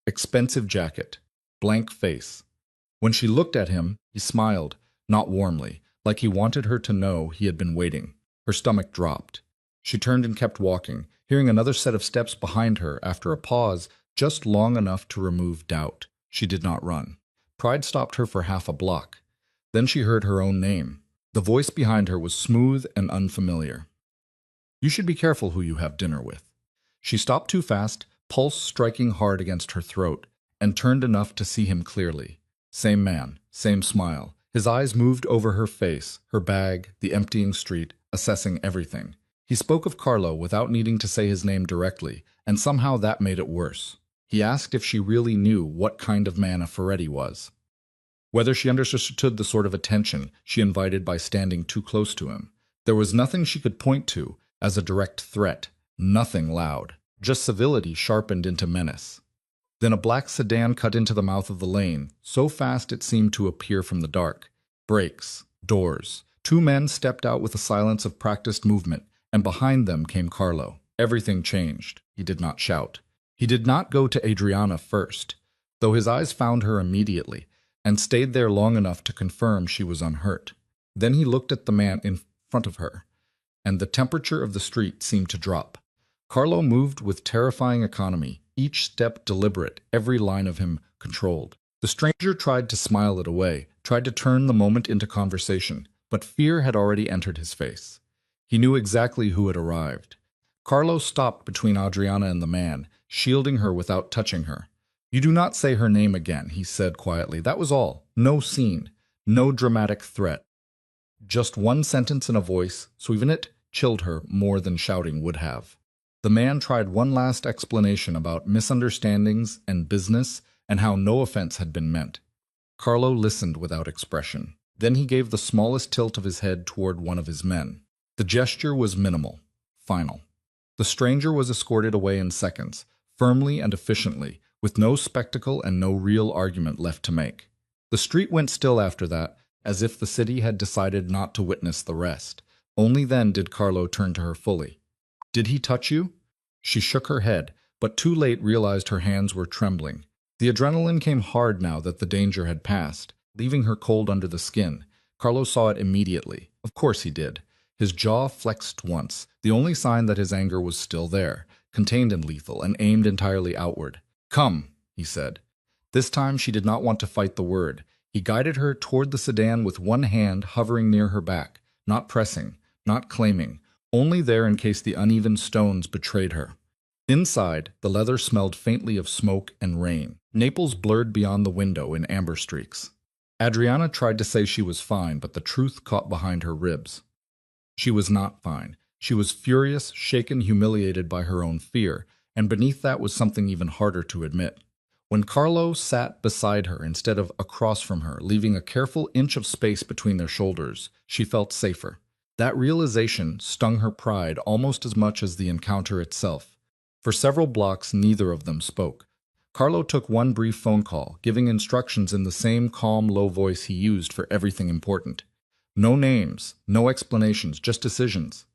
Expensive jacket. Blank face. When she looked at him, he smiled, not warmly, like he wanted her to know he had been waiting. Her stomach dropped. She turned and kept walking, hearing another set of steps behind her after a pause just long enough to remove doubt. She did not run. Pride stopped her for half a block. Then she heard her own name. The voice behind her was smooth and unfamiliar. You should be careful who you have dinner with. She stopped too fast, pulse striking hard against her throat, and turned enough to see him clearly. Same man, same smile. His eyes moved over her face, her bag, the emptying street, assessing everything. He spoke of Carlo without needing to say his name directly, and somehow that made it worse. He asked if she really knew what kind of man a Ferretti was. Whether she understood the sort of attention she invited by standing too close to him. There was nothing she could point to as a direct threat, nothing loud, just civility sharpened into menace. Then a black sedan cut into the mouth of the lane, so fast it seemed to appear from the dark. Brakes, doors. Two men stepped out with the silence of practiced movement, and behind them came Carlo. Everything changed. He did not shout. He did not go to Adriana first, though his eyes found her immediately, and stayed there long enough to confirm she was unhurt. Then he looked at the man in front of her, and the temperature of the street seemed to drop. Carlo moved with terrifying economy, each step deliberate, every line of him controlled. The stranger tried to smile it away, tried to turn the moment into conversation, but fear had already entered his face. He knew exactly who had arrived. Carlo stopped between Adriana and the man, shielding her without touching her. You do not say her name again, he said quietly. That was all. No scene. No dramatic threat. Just one sentence in a voice, so even it chilled her more than shouting would have. The man tried one last explanation about misunderstandings and business and how no offense had been meant. Carlo listened without expression. Then he gave the smallest tilt of his head toward one of his men. The gesture was minimal, final. The stranger was escorted away in seconds, firmly and efficiently, with no spectacle and no real argument left to make. The street went still after that, as if the city had decided not to witness the rest. Only then did Carlo turn to her fully. "Did he touch you?" She shook her head, but too late realized her hands were trembling. The adrenaline came hard now that the danger had passed, leaving her cold under the skin. Carlo saw it immediately. Of course he did. His jaw flexed once, the only sign that his anger was still there, contained and lethal, and aimed entirely outward. "Come," he said. This time she did not want to fight the word. He guided her toward the sedan with one hand hovering near her back, not pressing, not claiming, only there in case the uneven stones betrayed her. Inside, the leather smelled faintly of smoke and rain. Naples blurred beyond the window in amber streaks. Adriana tried to say she was fine, but the truth caught behind her ribs. She was not fine. She was furious, shaken, humiliated by her own fear, and beneath that was something even harder to admit. When Carlo sat beside her instead of across from her, leaving a careful inch of space between their shoulders, she felt safer. That realization stung her pride almost as much as the encounter itself. For several blocks, neither of them spoke. Carlo took one brief phone call, giving instructions in the same calm, low voice he used for everything important. No names, no explanations, just decisions.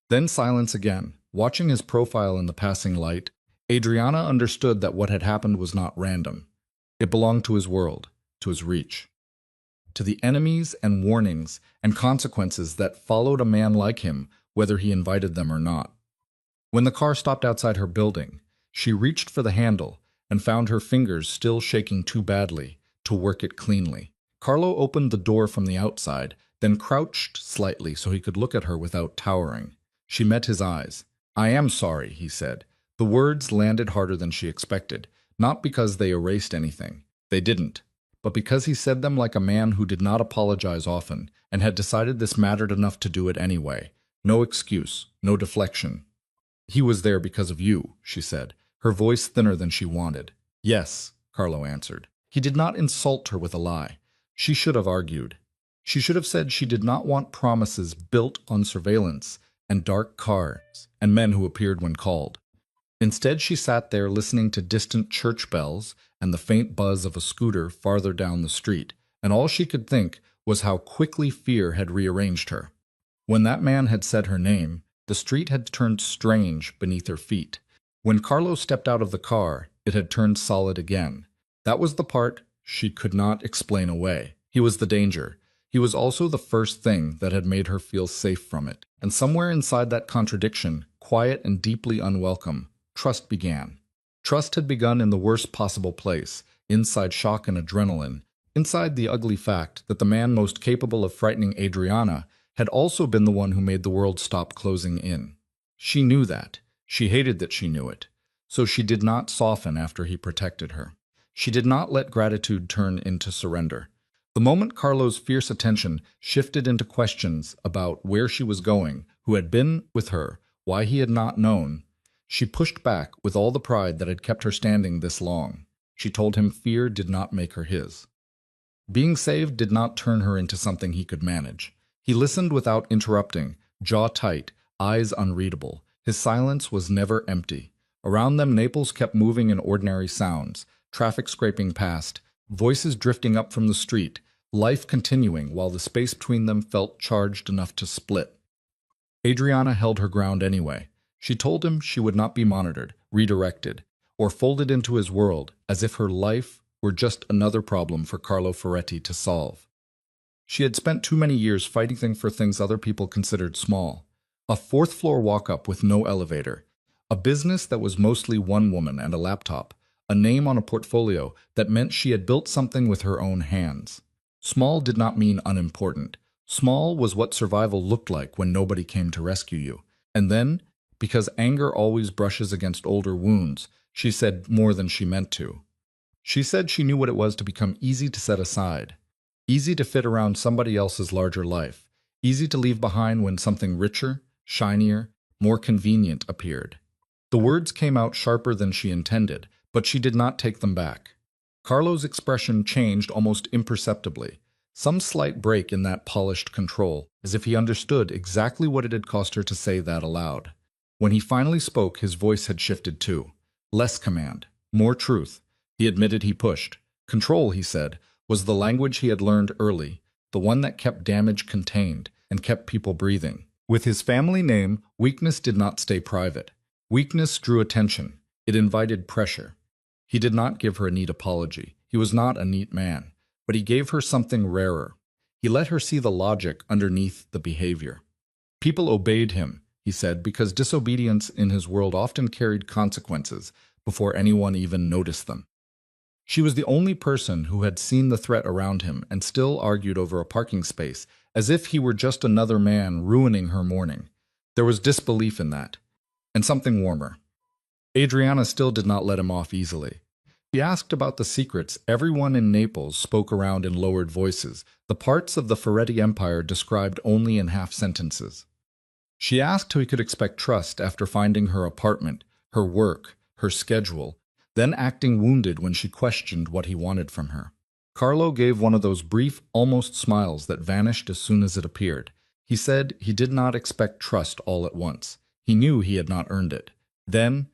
Then silence again. Watching his profile in the passing light, Adriana understood that what had happened was not random. It belonged to his world, to his reach, to the enemies and warnings and consequences that followed a man like him, whether he invited them or not. When the car stopped outside her building, she reached for the handle and found her fingers still shaking too badly to work it cleanly. Carlo opened the door from the outside, then crouched slightly so he could look at her without towering. She met his eyes. "I am sorry," he said. The words landed harder than she expected, not because they erased anything. They didn't. But because he said them like a man who did not apologize often and had decided this mattered enough to do it anyway. No excuse, no deflection. "He was there because of you," she said, her voice thinner than she wanted. "Yes," Carlo answered. He did not insult her with a lie. She should have argued. She should have said she did not want promises built on surveillance and dark cars and men who appeared when called. Instead, she sat there listening to distant church bells and the faint buzz of a scooter farther down the street, and all she could think was how quickly fear had rearranged her. When that man had said her name, the street had turned strange beneath her feet. When Carlo stepped out of the car, it had turned solid again. That was the part she could not explain away. He was the danger. He was also the first thing that had made her feel safe from it. And somewhere inside that contradiction, quiet and deeply unwelcome, trust began. Trust had begun in the worst possible place, inside shock and adrenaline, inside the ugly fact that the man most capable of frightening Adriana had also been the one who made the world stop closing in. She knew that. She hated that she knew it. So she did not soften after he protected her. She did not let gratitude turn into surrender. The moment Carlo's fierce attention shifted into questions about where she was going, who had been with her, why he had not known, she pushed back with all the pride that had kept her standing this long. She told him fear did not make her his. Being saved did not turn her into something he could manage. He listened without interrupting, jaw tight, eyes unreadable. His silence was never empty. Around them, Naples kept moving in ordinary sounds, traffic scraping past, voices drifting up from the street, life continuing while the space between them felt charged enough to split. Adriana held her ground anyway. She told him she would not be monitored, redirected, or folded into his world as if her life were just another problem for Carlo Ferretti to solve. She had spent too many years fighting for things other people considered small. A fourth-floor walk-up with no elevator. A business that was mostly one woman and a laptop. A name on a portfolio that meant she had built something with her own hands. Small did not mean unimportant. Small was what survival looked like when nobody came to rescue you. And then, because anger always brushes against older wounds, she said more than she meant to. She said she knew what it was to become easy to set aside. Easy to fit around somebody else's larger life. Easy to leave behind when something richer, shinier, more convenient appeared. The words came out sharper than she intended, but she did not take them back. Carlo's expression changed almost imperceptibly, some slight break in that polished control, as if he understood exactly what it had cost her to say that aloud. When he finally spoke, his voice had shifted too. Less command, more truth. He admitted he pushed. Control, he said, was the language he had learned early, the one that kept damage contained and kept people breathing. With his family name, weakness did not stay private. Weakness drew attention. It invited pressure. He did not give her a neat apology. He was not a neat man, but he gave her something rarer. He let her see the logic underneath the behavior. People obeyed him, he said, because disobedience in his world often carried consequences before anyone even noticed them. She was the only person who had seen the threat around him and still argued over a parking space, as if he were just another man ruining her morning. There was disbelief in that, and something warmer. Adriana still did not let him off easily. She asked about the secrets everyone in Naples spoke around in lowered voices, the parts of the Ferretti Empire described only in half-sentences. She asked how he could expect trust after finding her apartment, her work, her schedule, then acting wounded when she questioned what he wanted from her. Carlo gave one of those brief, almost smiles that vanished as soon as it appeared. He said he did not expect trust all at once. He knew he had not earned it. Then,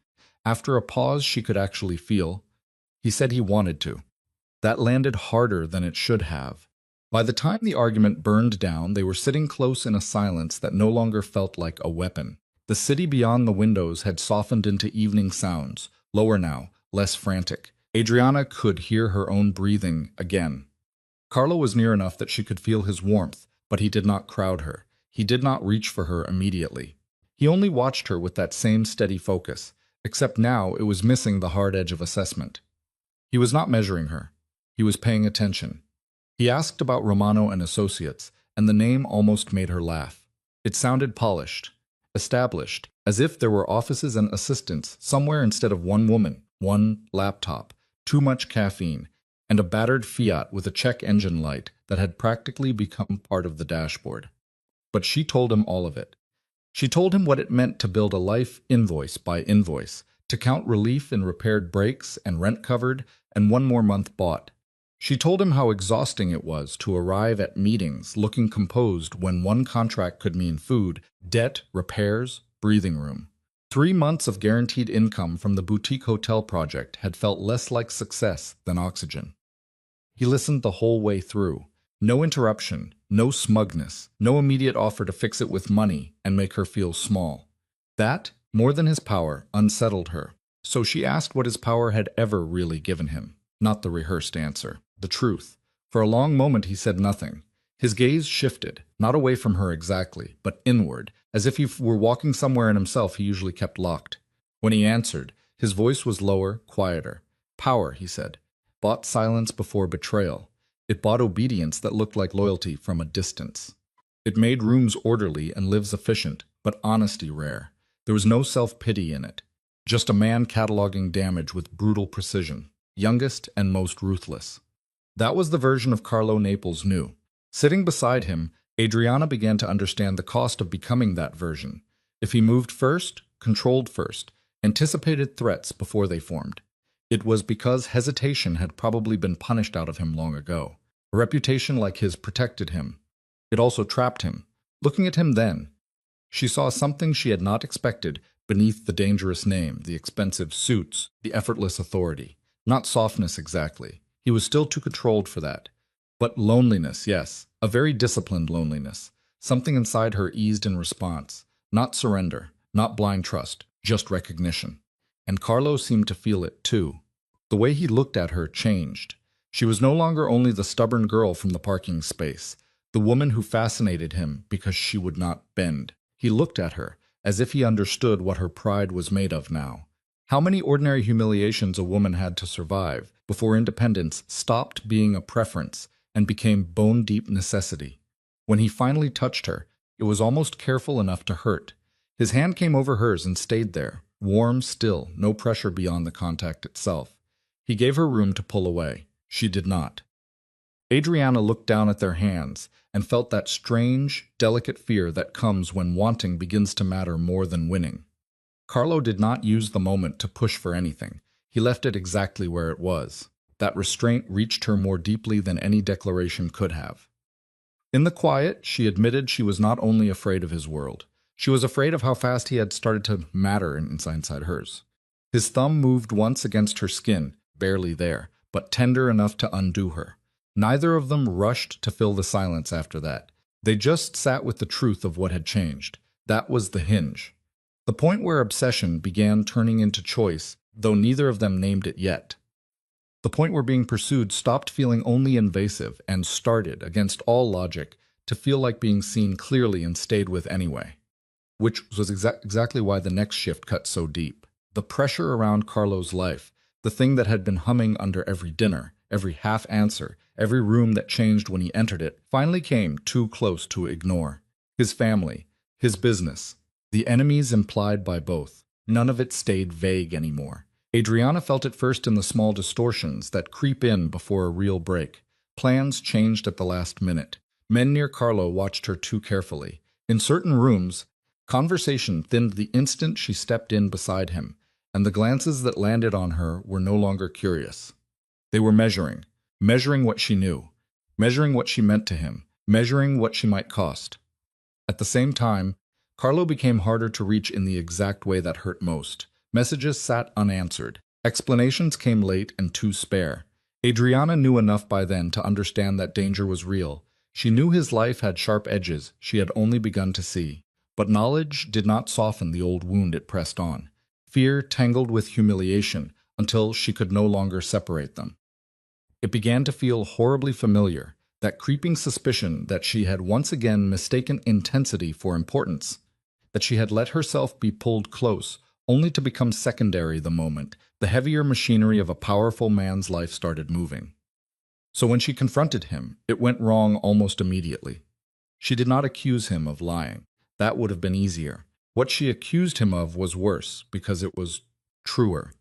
after a pause she could actually feel, he said he wanted to. That landed harder than it should have. By the time the argument burned down, they were sitting close in a silence that no longer felt like a weapon. The city beyond the windows had softened into evening sounds, lower now, less frantic. Adriana could hear her own breathing again. Carlo was near enough that she could feel his warmth, but he did not crowd her. He did not reach for her immediately. He only watched her with that same steady focus, except now it was missing the hard edge of assessment. He was not measuring her. He was paying attention. He asked about Romano and Associates, and the name almost made her laugh. It sounded polished, established, as if there were offices and assistants somewhere instead of one woman, one laptop, too much caffeine, and a battered Fiat with a check engine light that had practically become part of the dashboard. But she told him all of it. She told him what it meant to build a life invoice by invoice, to count relief in repaired brakes and rent covered and one more month bought. She told him how exhausting it was to arrive at meetings looking composed when one contract could mean food, debt, repairs, breathing room. 3 months of guaranteed income from the boutique hotel project had felt less like success than oxygen. He listened the whole way through. No interruption, no smugness, no immediate offer to fix it with money and make her feel small. That, more than his power, unsettled her. So she asked what his power had ever really given him. Not the rehearsed answer, the truth. For a long moment he said nothing. His gaze shifted, not away from her exactly, but inward, as if he were walking somewhere in himself he usually kept locked. When he answered, his voice was lower, quieter. Power, he said, bought silence before betrayal. It bought obedience that looked like loyalty from a distance. It made rooms orderly and lives efficient, but honesty rare. There was no self-pity in it. Just a man cataloging damage with brutal precision, youngest and most ruthless. That was the version of Carlo Naples knew. Sitting beside him, Adriana began to understand the cost of becoming that version. If he moved first, controlled first, anticipated threats before they formed. It was because hesitation had probably been punished out of him long ago. A reputation like his protected him. It also trapped him. Looking at him then, she saw something she had not expected beneath the dangerous name, the expensive suits, the effortless authority. Not softness exactly. He was still too controlled for that. But loneliness, yes, a very disciplined loneliness. Something inside her eased in response. Not surrender, not blind trust, just recognition. And Carlo seemed to feel it too. The way he looked at her changed. She was no longer only the stubborn girl from the parking space, the woman who fascinated him because she would not bend. He looked at her, as if he understood what her pride was made of now. How many ordinary humiliations a woman had to survive before independence stopped being a preference and became bone-deep necessity. When he finally touched her, it was almost careful enough to hurt. His hand came over hers and stayed there, warm still, no pressure beyond the contact itself. He gave her room to pull away. She did not. Adriana looked down at their hands and felt that strange, delicate fear that comes when wanting begins to matter more than winning. Carlo did not use the moment to push for anything. He left it exactly where it was. That restraint reached her more deeply than any declaration could have. In the quiet, she admitted she was not only afraid of his world. She was afraid of how fast he had started to matter inside hers. His thumb moved once against her skin, barely there, but tender enough to undo her. Neither of them rushed to fill the silence after that. They just sat with the truth of what had changed. That was the hinge. The point where obsession began turning into choice, though neither of them named it yet. The point where being pursued stopped feeling only invasive and started, against all logic, to feel like being seen clearly and stayed with anyway. Which was exactly why the next shift cut so deep. The pressure around Carlo's life, the thing that had been humming under every dinner, every half answer, every room that changed when he entered it, finally came too close to ignore. His family, his business, the enemies implied by both. None of it stayed vague anymore. Adriana felt it first in the small distortions that creep in before a real break. Plans changed at the last minute. Men near Carlo watched her too carefully. In certain rooms, conversation thinned the instant she stepped in beside him, and the glances that landed on her were no longer curious. They were measuring what she knew, measuring what she meant to him, measuring what she might cost. At the same time, Carlo became harder to reach in the exact way that hurt most. Messages sat unanswered. Explanations came late and too spare. Adriana knew enough by then to understand that danger was real. She knew his life had sharp edges she had only begun to see. But knowledge did not soften the old wound it pressed on. Fear tangled with humiliation until she could no longer separate them. It began to feel horribly familiar, that creeping suspicion that she had once again mistaken intensity for importance, that she had let herself be pulled close, only to become secondary the moment the heavier machinery of a powerful man's life started moving. So when she confronted him, it went wrong almost immediately. She did not accuse him of lying. That would have been easier. What she accused him of was worse, because it was truer.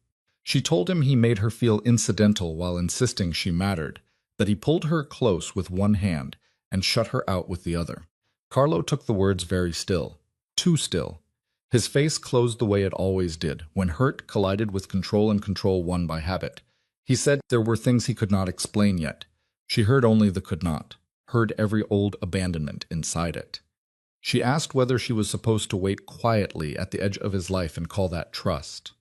She told him he made her feel incidental while insisting she mattered, that he pulled her close with one hand and shut her out with the other. Carlo took the words very still, too still. His face closed the way it always did, when hurt collided with control and control won by habit. He said there were things he could not explain yet. She heard only the could not, heard every old abandonment inside it. She asked whether she was supposed to wait quietly at the edge of his life and call that trust.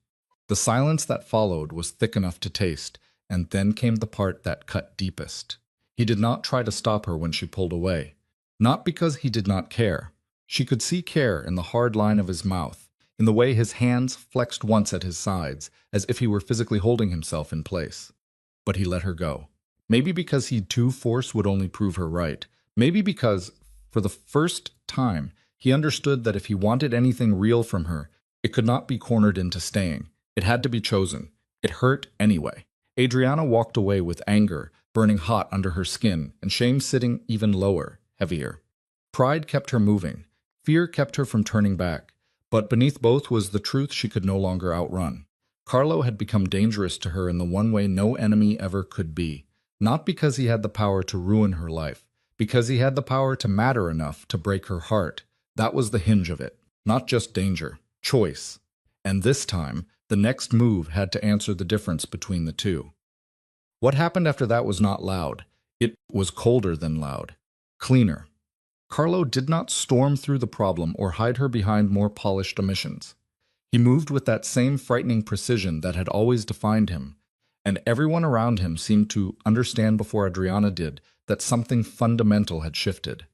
The silence that followed was thick enough to taste, and then came the part that cut deepest. He did not try to stop her when she pulled away. Not because he did not care. She could see care in the hard line of his mouth, in the way his hands flexed once at his sides, as if he were physically holding himself in place. But he let her go. Maybe because he too force would only prove her right. Maybe because, for the first time, he understood that if he wanted anything real from her, it could not be cornered into staying. It had to be chosen. It hurt anyway. Adriana walked away with anger burning hot under her skin and shame sitting even lower, heavier. Pride kept her moving. Fear kept her from turning back, but beneath both was the truth she could no longer outrun. Carlo had become dangerous to her in the one way no enemy ever could be, not because he had the power to ruin her life, because he had the power to matter enough to break her heart. That was the hinge of it, not just danger, choice. And this time, the next move had to answer the difference between the two. What happened after that was not loud. It was colder than loud, cleaner. Carlo did not storm through the problem or hide her behind more polished omissions. He moved with that same frightening precision that had always defined him, and everyone around him seemed to understand before Adriana did that something fundamental had shifted.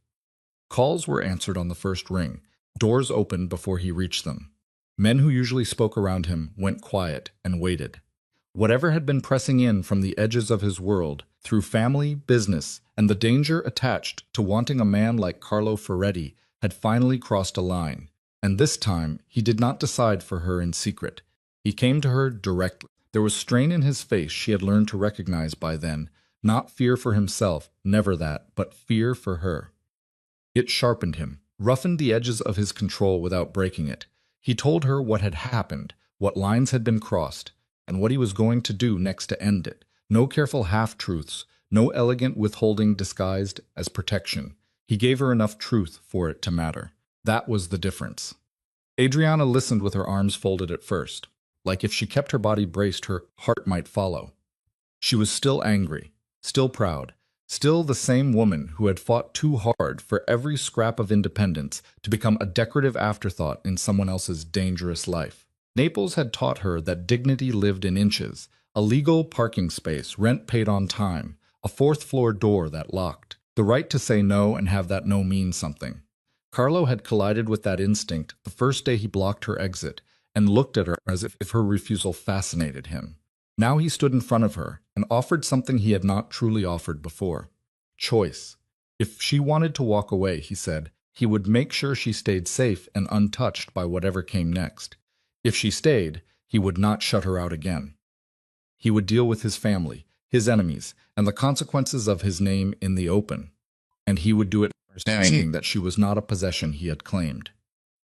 Calls were answered on the first ring. Doors opened before he reached them. Men who usually spoke around him went quiet and waited. Whatever had been pressing in from the edges of his world, through family, business, and the danger attached to wanting a man like Carlo Ferretti, had finally crossed a line. And this time, he did not decide for her in secret. He came to her directly. There was strain in his face she had learned to recognize by then, not fear for himself, never that, but fear for her. It sharpened him, roughened the edges of his control without breaking it. He told her what had happened, what lines had been crossed, and what he was going to do next to end it. No careful half-truths, no elegant withholding disguised as protection. He gave her enough truth for it to matter. That was the difference. Adriana listened with her arms folded at first, like if she kept her body braced, her heart might follow. She was still angry, still proud, still the same woman who had fought too hard for every scrap of independence to become a decorative afterthought in someone else's dangerous life. Naples had taught her that dignity lived in inches, a legal parking space, rent paid on time, a fourth-floor door that locked, the right to say no and have that no mean something. Carlo had collided with that instinct the first day he blocked her exit and looked at her as if her refusal fascinated him. Now he stood in front of her and offered something he had not truly offered before. Choice. If she wanted to walk away, he said, he would make sure she stayed safe and untouched by whatever came next. If she stayed, he would not shut her out again. He would deal with his family, his enemies, and the consequences of his name in the open. And he would do it understanding that she was not a possession he had claimed.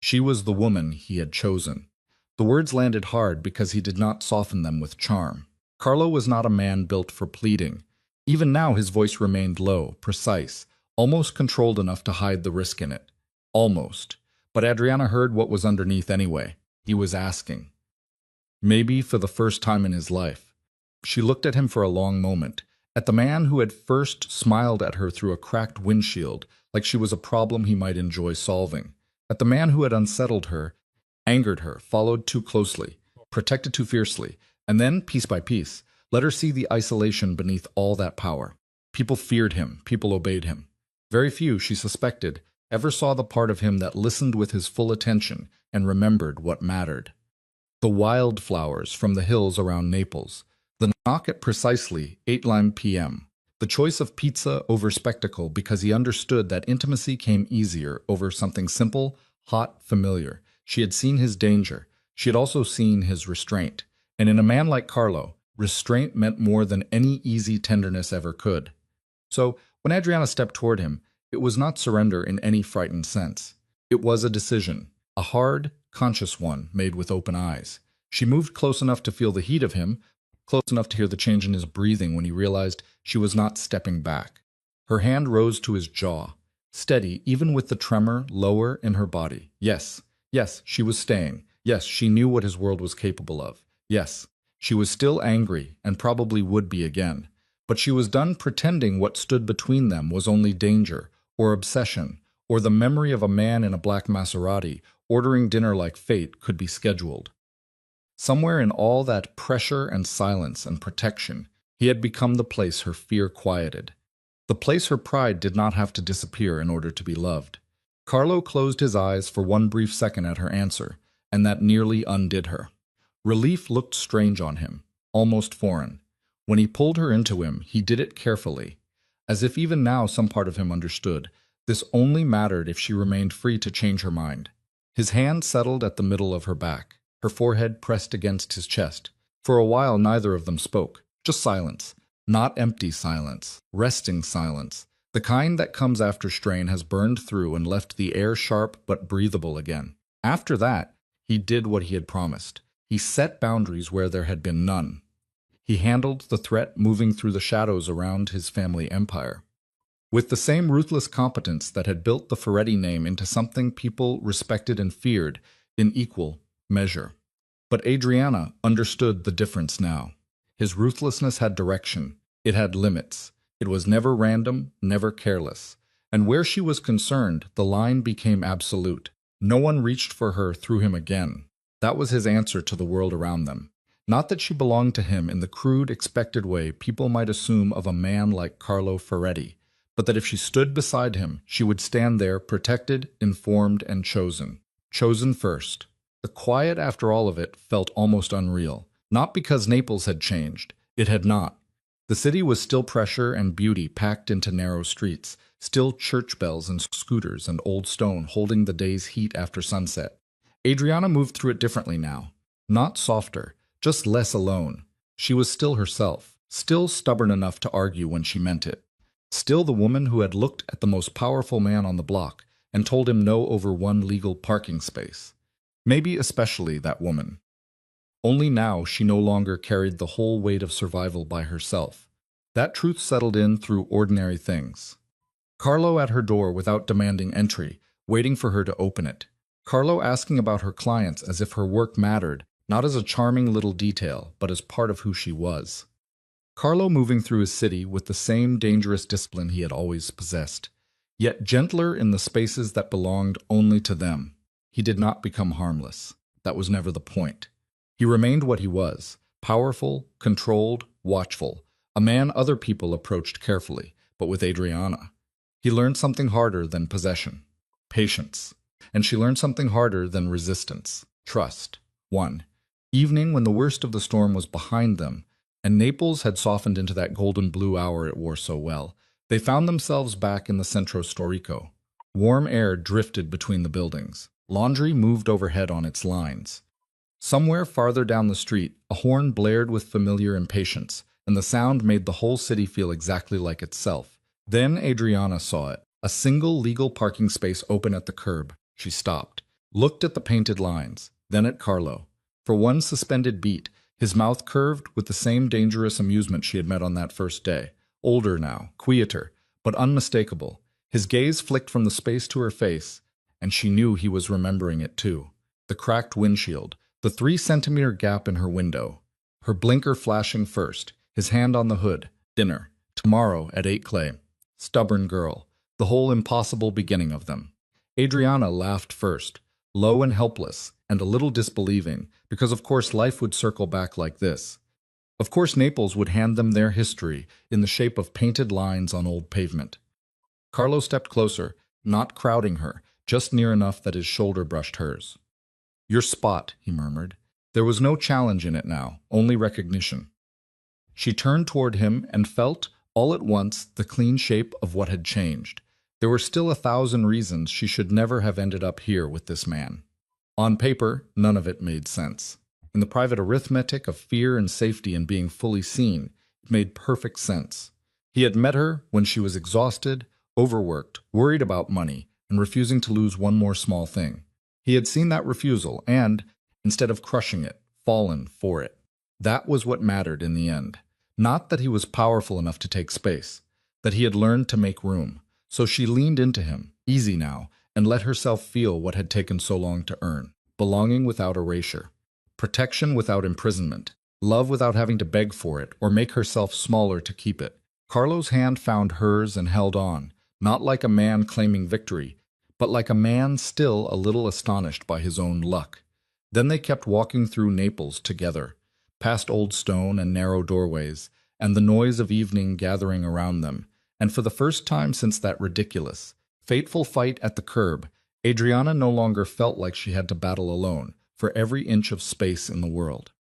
She was the woman he had chosen. The words landed hard because he did not soften them with charm. Carlo was not a man built for pleading. Even now his voice remained low, precise, almost controlled enough to hide the risk in it. Almost. But Adriana heard what was underneath anyway. He was asking. Maybe for the first time in his life. She looked at him for a long moment, at the man who had first smiled at her through a cracked windshield, like she was a problem he might enjoy solving, at the man who had unsettled her, angered her, followed too closely, protected too fiercely, and then, piece by piece, let her see the isolation beneath all that power. People feared him, people obeyed him. Very few, she suspected, ever saw the part of him that listened with his full attention and remembered what mattered. The wildflowers from the hills around Naples, the knock at precisely 8 p.m., the choice of pizza over spectacle because he understood that intimacy came easier over something simple, hot, familiar. She had seen his danger. She had also seen his restraint. And in a man like Carlo, restraint meant more than any easy tenderness ever could. So, when Adriana stepped toward him, it was not surrender in any frightened sense. It was a decision, a hard, conscious one made with open eyes. She moved close enough to feel the heat of him, close enough to hear the change in his breathing when he realized she was not stepping back. Her hand rose to his jaw, steady even with the tremor lower in her body. Yes, yes, she was staying. Yes, she knew what his world was capable of. Yes, she was still angry and probably would be again. But she was done pretending what stood between them was only danger, or obsession, or the memory of a man in a black Maserati ordering dinner like fate could be scheduled. Somewhere in all that pressure and silence and protection, he had become the place her fear quieted, the place her pride did not have to disappear in order to be loved. Carlo closed his eyes for one brief second at her answer, and that nearly undid her. Relief looked strange on him, almost foreign. When he pulled her into him, he did it carefully, as if even now some part of him understood. This only mattered if she remained free to change her mind. His hand settled at the middle of her back, her forehead pressed against his chest. For a while neither of them spoke, just silence. Not empty silence, resting silence. The kind that comes after strain has burned through and left the air sharp but breathable again. After that, he did what he had promised. He set boundaries where there had been none. He handled the threat moving through the shadows around his family empire. With the same ruthless competence that had built the Ferretti name into something people respected and feared in equal measure. But Adriana understood the difference now. His ruthlessness had direction. It had limits. It was never random, never careless. And where she was concerned, the line became absolute. No one reached for her through him again. That was his answer to the world around them. Not that she belonged to him in the crude, expected way people might assume of a man like Carlo Ferretti, but that if she stood beside him, she would stand there protected, informed, and chosen. Chosen first. The quiet after all of it felt almost unreal. Not because Naples had changed. It had not. The city was still pressure and beauty packed into narrow streets, still church bells and scooters and old stone holding the day's heat after sunset. Adriana moved through it differently now. Not softer, just less alone. She was still herself, still stubborn enough to argue when she meant it. Still the woman who had looked at the most powerful man on the block and told him no over one legal parking space. Maybe especially that woman. Only now she no longer carried the whole weight of survival by herself. That truth settled in through ordinary things. Carlo at her door without demanding entry, waiting for her to open it. Carlo asking about her clients as if her work mattered, not as a charming little detail, but as part of who she was. Carlo moving through his city with the same dangerous discipline he had always possessed, yet gentler in the spaces that belonged only to them. He did not become harmless. That was never the point. He remained what he was, powerful, controlled, watchful, a man other people approached carefully, but with Adriana. He learned something harder than possession, patience. And she learned something harder than resistance, trust. One evening when the worst of the storm was behind them, and Naples had softened into that golden blue hour it wore so well, they found themselves back in the Centro Storico. Warm air drifted between the buildings. Laundry moved overhead on its lines. Somewhere farther down the street, a horn blared with familiar impatience, and the sound made the whole city feel exactly like itself. Then Adriana saw it, a single legal parking space open at the curb. She stopped, looked at the painted lines, then at Carlo. For one suspended beat, his mouth curved with the same dangerous amusement she had met on that first day. Older now, quieter, but unmistakable. His gaze flicked from the space to her face, and she knew he was remembering it too. The cracked windshield, the 3-centimeter gap in her window, her blinker flashing first, his hand on the hood. Dinner, tomorrow at 8 Clay. Stubborn girl, the whole impossible beginning of them. Adriana laughed first, low and helpless, and a little disbelieving, because of course life would circle back like this. Of course Naples would hand them their history in the shape of painted lines on old pavement. Carlo stepped closer, not crowding her, just near enough that his shoulder brushed hers. "Your spot," he murmured. There was no challenge in it now, only recognition. She turned toward him and felt, all at once, the clean shape of what had changed. There were still 1,000 reasons she should never have ended up here with this man. On paper, none of it made sense. In the private arithmetic of fear and safety and being fully seen, it made perfect sense. He had met her when she was exhausted, overworked, worried about money, and refusing to lose one more small thing. He had seen that refusal and, instead of crushing it, fallen for it. That was what mattered in the end. Not that he was powerful enough to take space, that he had learned to make room. So she leaned into him, easy now, and let herself feel what had taken so long to earn. Belonging without erasure. Protection without imprisonment. Love without having to beg for it or make herself smaller to keep it. Carlo's hand found hers and held on, not like a man claiming victory, but like a man still a little astonished by his own luck. Then they kept walking through Naples together, past old stone and narrow doorways, and the noise of evening gathering around them. And for the first time since that ridiculous, fateful fight at the curb, Adriana no longer felt like she had to battle alone for every inch of space in the world.